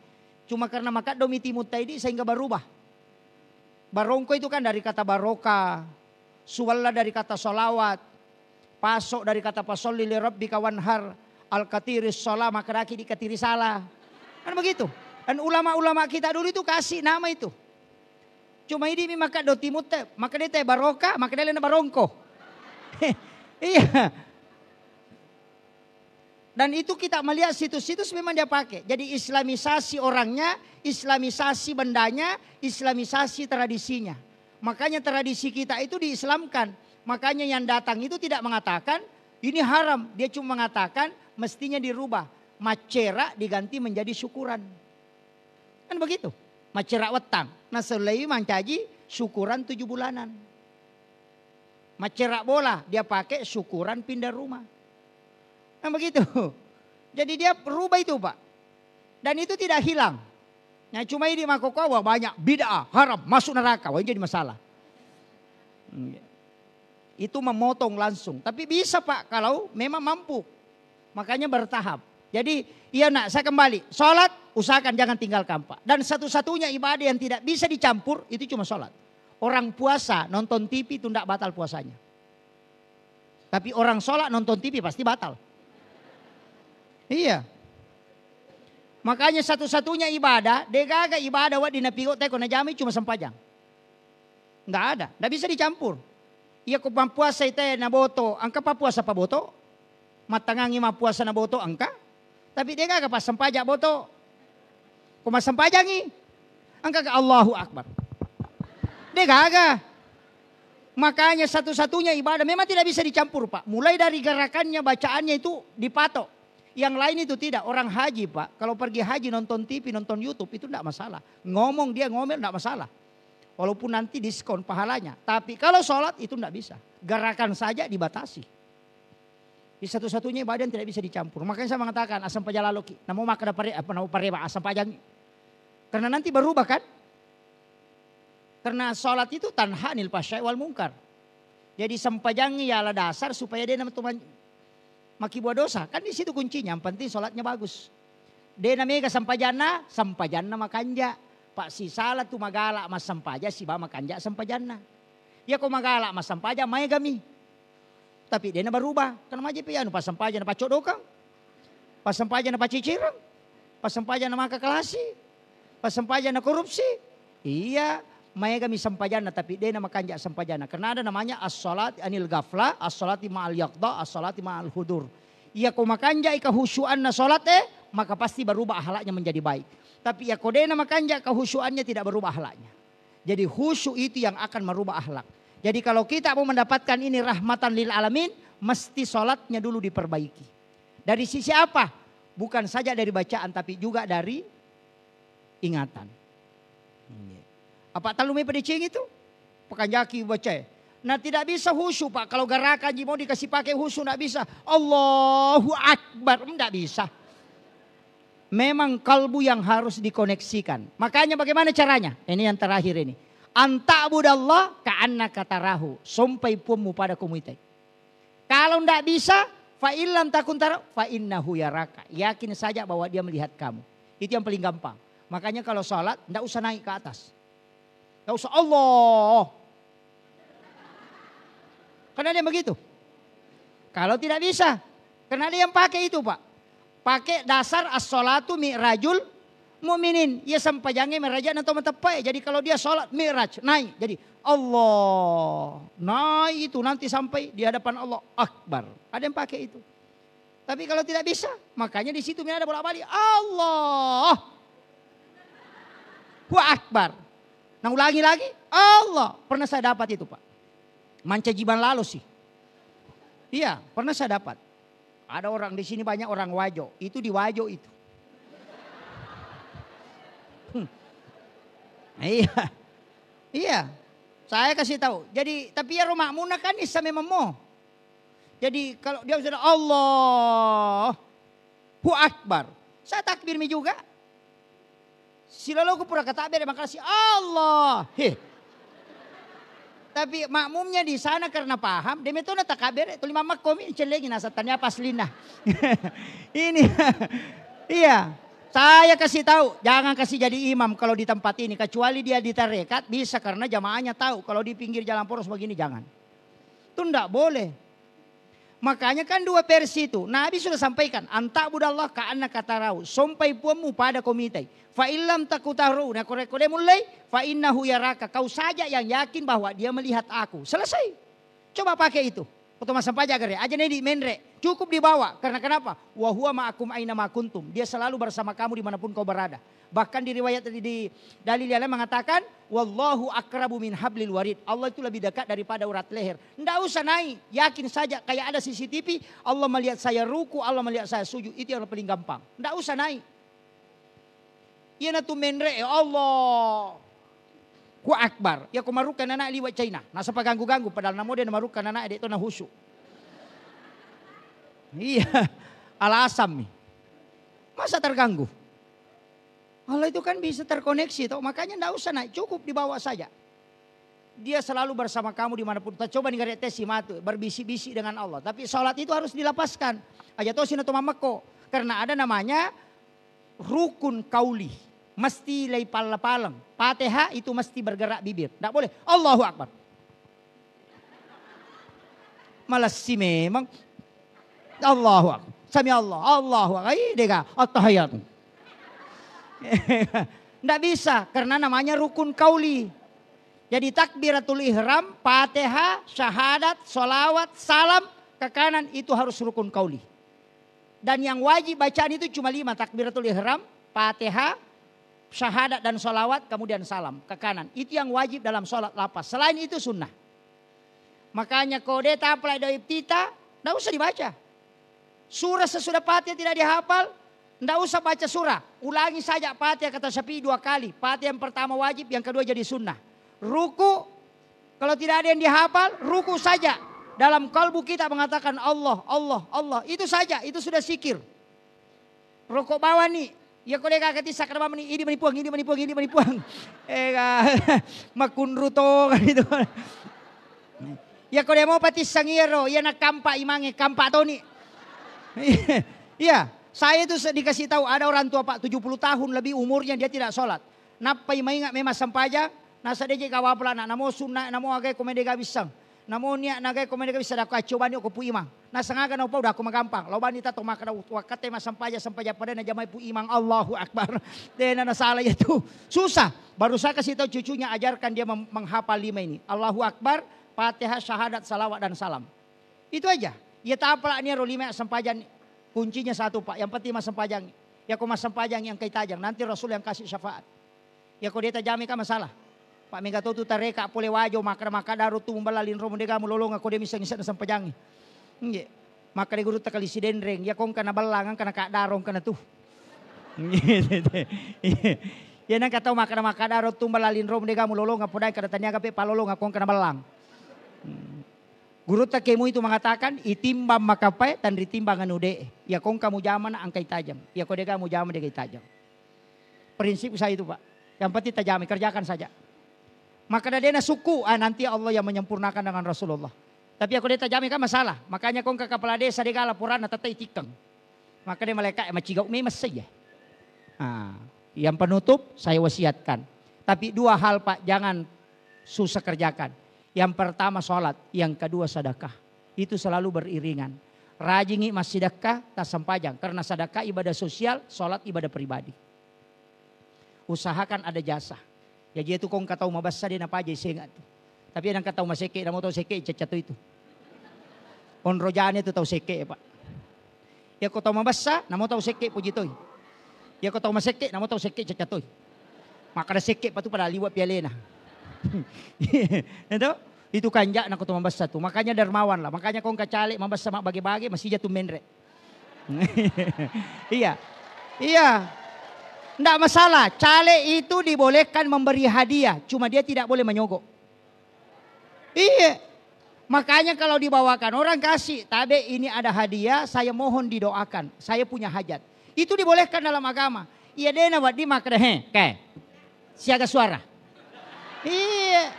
S2: Cuma karena maka domiti mutaidi sehingga berubah. Barongko itu kan dari kata baroka. Suwalla dari kata solawat. Pasok dari kata pasolli li rabbika wanhar. Al-katiris sholah maka dikatiri salah. Kan begitu. Dan ulama-ulama kita dulu itu kasih nama itu. Cuma ini maka doti mutai. Maka dia baroka maka dia barongko. Iya. Dan itu kita melihat situs-situs memang dia pakai. Jadi islamisasi orangnya, islamisasi bendanya, islamisasi tradisinya. Makanya tradisi kita itu diislamkan. Makanya yang datang itu tidak mengatakan ini haram. Dia cuma mengatakan mestinya dirubah. Macera diganti menjadi syukuran. Kan begitu. Macera wetang. Nah selai mancaji syukuran 7 bulanan. Macera bola dia pakai syukuran pindah rumah. Nah begitu. Jadi dia berubah itu Pak. Dan itu tidak hilang. Nah cuma ini Makokawa banyak bid'ah, haram, masuk neraka. Wah jadi masalah. Itu memotong langsung. Tapi bisa Pak kalau memang mampu. Makanya bertahap. Jadi iya nak saya kembali. Sholat usahakan jangan tinggalkan Pak. Dan satu-satunya ibadah yang tidak bisa dicampur itu cuma sholat. Orang puasa nonton TV itu tidak batal puasanya. Tapi orang sholat nonton TV pasti batal. Iya. Makanya satu-satunya ibadah, degaga ibadah wak dinapigo teko na jami cuma sempajang. Enggak ada, enggak bisa dicampur. Iya ko pampuasa ite na boto, angka papuasa pa boto. Matangangi mapuasa na boto angka. Tapi degaga pas sempajak boto. Kuma sempajangi. Angka ke Allahu Akbar. Degaga. Makanya satu-satunya ibadah memang tidak bisa dicampur Pak. Mulai dari gerakannya, bacaannya itu dipatok. Yang lain itu tidak. Orang haji Pak. Kalau pergi haji nonton TV, nonton YouTube itu tidak masalah. Ngomong dia ngomel tidak masalah. Walaupun nanti diskon pahalanya. Tapi kalau sholat itu tidak bisa. Gerakan saja dibatasi. Di satu-satunya ibadah yang tidak bisa dicampur. Makanya saya mengatakan asam pajalaloki. Namo maka pareba asam pajangi. Karena nanti berubah kan. Karena sholat itu tanhanil fasyai wal munkar. Jadi sempajangi ya ala dasar supaya dia namanya maki buat dosa. Kan di situ kuncinya. Yang penting sholatnya bagus. Dia namanya sampajana makanja. Pak si salat tu magala mas sampaja si ba makanja sampajana. Ya kau magala mas sampaja may gami. Tapi dia na berubah. Karena maji piano pas sampaja na pacodokang. Pas sampaja na pacicirang. Pas sampaja na makakalasi. Pas sampaja na korupsi. Iya. Maya kami sampajana tapi dia nama kanja sampajana. Karena ada namanya as-salat anil gafla, as-salati ma'al yaqda, as-salati ma'al hudur. Ia kau makanja ika husyuan na salat maka pasti berubah akhlaknya menjadi baik. Tapi ia kau dia nama kanja kehusyuannya tidak berubah akhlaknya. Jadi khusyuk itu yang akan merubah akhlak. Jadi kalau kita mau mendapatkan ini rahmatan lil alamin, mesti salatnya dulu diperbaiki. Dari sisi apa? Bukan saja dari bacaan tapi juga dari ingatan. Apa talumi pedicing itu? Pekanjaki baca. Nah tidak bisa khusyuk Pak. Kalau gerakan mau dikasih pakai khusyuk tidak bisa. Allahu Akbar. Tidak bisa. Memang kalbu yang harus dikoneksikan. Makanya bagaimana caranya? Ini yang terakhir ini. Anta'budallah ka'annaka tarahu. Sampai pumu pada komunitas. Kalau tidak bisa. Fa'ilam takun tarahu. Fa'innahu yaraka. Yakin saja bahwa dia melihat kamu. Itu yang paling gampang. Makanya kalau sholat tidak usah naik ke atas. Tidak usah Allah. Karena dia begitu. Kalau tidak bisa. Karena dia yang pakai itu Pak. Pakai dasar as-sholatu mi'rajul mu'minin. Ia sampajangnya mi'rajah atau mentepai. Jadi kalau dia sholat mi'raj naik. Jadi Allah. Naik itu nanti sampai di hadapan Allah Akbar. Ada yang pakai itu. Tapi kalau tidak bisa. Makanya di situ ada bolak-balik. Allah. Wa Akbar. Nah ulangi lagi, Allah. Pernah saya dapat itu Pak. Manca jiban lalu sih. Iya, pernah saya dapat. Ada orang di sini banyak orang wajo. Itu di wajo itu. Iya. Iya. Saya kasih tahu. Jadi tapi ya rumah muna kan isa memang mau. Jadi kalau dia sudah Allah. Hu Akbar. Saya takbir mi juga. Sila lo pura katakbir makasih Allah. Tapi makmumnya di sana karena paham. Dia itu na takbir. Itu lima makomi. Celegi nasa tanya pas lina. Ini. Iya. Saya kasih tahu. Jangan kasih jadi imam kalau di tempat ini. Kecuali dia di tarekat. Bisa karena jamaahnya tahu. Kalau di pinggir jalan poros begini jangan. Itu enggak boleh. Makanya kan dua versi itu. Nabi sudah sampaikan. Anta'budallah ka'annaka tarahu. Sampai puamu pada komite. Fa'ilam takutaru. Nah kore-kore mulai. Fa'innahu yaraka. Kau saja yang yakin bahwa dia melihat aku. Selesai. Coba pakai itu. Potong sampah agar ya. Aja nih di menre. Cukup dibawa. Karena kenapa? Wahuwa ma'akum aina ma'kuntum. Dia selalu bersama kamu dimanapun kau berada. Bahkan di riwayat di dalil yang lain mengatakan. Wallahu akrabu min hablil warid. Allah itu lebih dekat daripada urat leher. Tidak usah naik. Yakin saja. Kayak ada CCTV. Allah melihat saya ruku. Allah melihat saya sujud. Itu yang paling gampang. Tidak usah naik. Ia na tu menre. Allah. Ku akbar. Ya ku marukan anak liwat China. Nasa paganggu-ganggu. Padahal namo dia marukan anak dia itu na husu. Iya. Alasam nih. Masa terganggu? Allah itu kan bisa terkoneksi. Toh. Makanya tidak usah naik. Cukup dibawa saja. Dia selalu bersama kamu dimanapun. Kita coba nih tes matu. Berbisik-bisik dengan Allah. Tapi sholat itu harus dilepaskan. Aja toh sini mamako. Karena ada namanya rukun kauli. Mesti lay palang. Fatihah itu mesti bergerak bibir. Tidak boleh. Allahu Akbar. Malas sih memang. Allahu Akbar. Sami Allah. Allahu Akbar. Iya dega. At-tahiyat. Tidak bisa, karena namanya rukun kauli. Jadi takbiratul ihram, Fatihah, syahadat, sholawat, salam ke kanan itu harus rukun kauli. Dan yang wajib bacaan itu cuma 5, takbiratul ihram, Fatihah, syahadat dan sholawat, kemudian salam ke kanan. Itu yang wajib dalam sholat lapas. Selain itu sunnah. Makanya kode taplai doib tita, tidak usah dibaca. Surah sesudah Fatihah tidak dihafal, tidak usah baca surah. Ulangi saja Fatihah kata Syafi'i 2 kali. Fatihah yang pertama wajib, yang kedua jadi sunnah. Ruku, kalau tidak ada yang dihafal, ruku saja. Dalam kalbu kita mengatakan Allah, Allah, Allah. Itu saja, itu sudah zikir. Rokok bawah nih. Ya kau deka kati sakar mama nih, ini manipuang, ini manipuang, ini manipuang. Makunruto kan itu. Ya kau mau pati sangiro, ya nak kampak imange, kampak toni. Iya, saya itu dikasih tahu ada orang tua Pak 70 tahun lebih umurnya dia tidak sholat. Napa ingat memang sampajang, nasa deje kawapla na namo sunna namo agay komede gabisang. Namo niya nagay komede gabisang ako coba niyo ko pu imang. Nasa nga ganaw pa udah ako magampang. Loban nita to makada wakate masampaja pada na jamay pu imang Allahu Akbar. Dena nasala itu susah. Baru saya kasih tahu cucunya ajarkan dia menghafal 5 ini. Allahu Akbar, Fatihah, syahadat, salawat dan salam. Itu aja. Ya tapla ni rolima sampajan kuncinya 1 Pak. Yang penting mas sampajang. Ya kau mas sampajang yang kay tajang. Nanti Rasul yang kasih syafaat. Ya kau dia tajami ka masalah. Pak Megato tu tareka pole wajo maka daru tu membalalin romo dega mulolong ako dia misang isa na sampajangi. Nggih. Maka de guru takali si denreng ya kong kana balangan kana ka darong kana tu. Ya nang kataw maka daru tu membalalin romo dega mulolong ako dai kada tanya pe palolong akong kana balang. Guru takemu itu mengatakan itimbang makapai dan ditimbang anude. Ya kong kamu jaman angkai tajam. Ya kau dega mu jaman dega tajam. Prinsip saya itu Pak. Yang penting tajami kerjakan saja. Maka dena suku, nanti Allah yang menyempurnakan dengan Rasulullah. Tapi aku dia tajami kan masalah. Makanya kong ke kepala desa dia laporan tatai tikeng. Maka dia malaikat macigau memes saja. Yang penutup saya wasiatkan. Tapi 2 hal Pak jangan susah kerjakan. Yang pertama sholat, yang kedua sedekah. Itu selalu beriringan. Rajingi mas sedekah tak sempajang. Karena sedekah ibadah sosial, sholat ibadah pribadi. Usahakan ada jasa. Ya dia tu kong katau mabasa din apa aja sengat tu. Tapi yang katau maseke, namo tau seke cacat itu. On rojane tu tau seke Pak. Ya ko tau mabasa, namo tau seke puji toy. Ya ko tau maseke, namo tau seke cacat toy. Maka ada seke pa tu pada liwat pialena. Itu kanjak nak ko tau mabasa tu. Makanya dermawan lah. Makanya kong kacale mabasa mak bagi-bagi masih jatuh menre. Iya. Iya. Tidak masalah, caleg itu dibolehkan memberi hadiah, cuma dia tidak boleh menyogok. Iya, makanya kalau dibawakan orang kasih, tabe ini ada hadiah, saya mohon didoakan, saya punya hajat. Itu dibolehkan dalam agama. Iya dena buat di makna kayak siaga suara. Iya.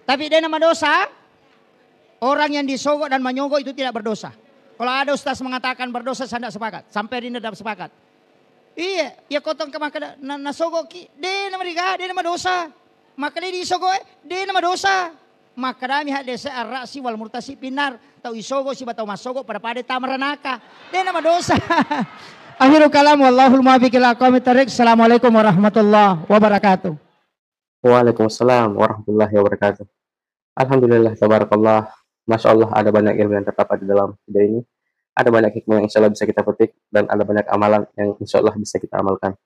S2: Tapi dena dosa, orang yang disogok dan menyogok itu tidak berdosa. Kalau ada ustaz mengatakan berdosa saya tidak sepakat. Sampai ini tidak sepakat. Iya, ya kotong ke maka nasogok dia nama mereka, dia nama dosa. Maka dia disogok, dia nama dosa. Maka kami hak desa arrasi wal murtasi pinar tau isogo si batau masogo pada tamaranaka. Dia nama dosa. Akhirul kalam wallahul muwaffiq ila aqwamit thariq. Assalamualaikum warahmatullahi wabarakatuh.
S1: Waalaikumsalam warahmatullahi wabarakatuh. Alhamdulillah tabarakallah. Masya Allah ada banyak ilmu yang terdapat di dalam video ini. Ada banyak hikmah yang insya Allah bisa kita petik. Dan ada banyak amalan yang insya Allah bisa kita amalkan.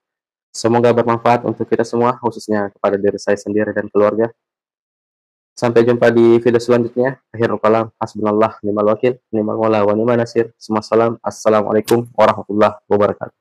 S1: Semoga bermanfaat untuk kita semua. Khususnya kepada diri saya sendiri dan keluarga. Sampai jumpa di video selanjutnya. Akhirul kalam. Hasbunallah ni'mal wakil. Ni'mal mawla wa ni'mal nasir. Semua salam. Assalamualaikum warahmatullahi wabarakatuh.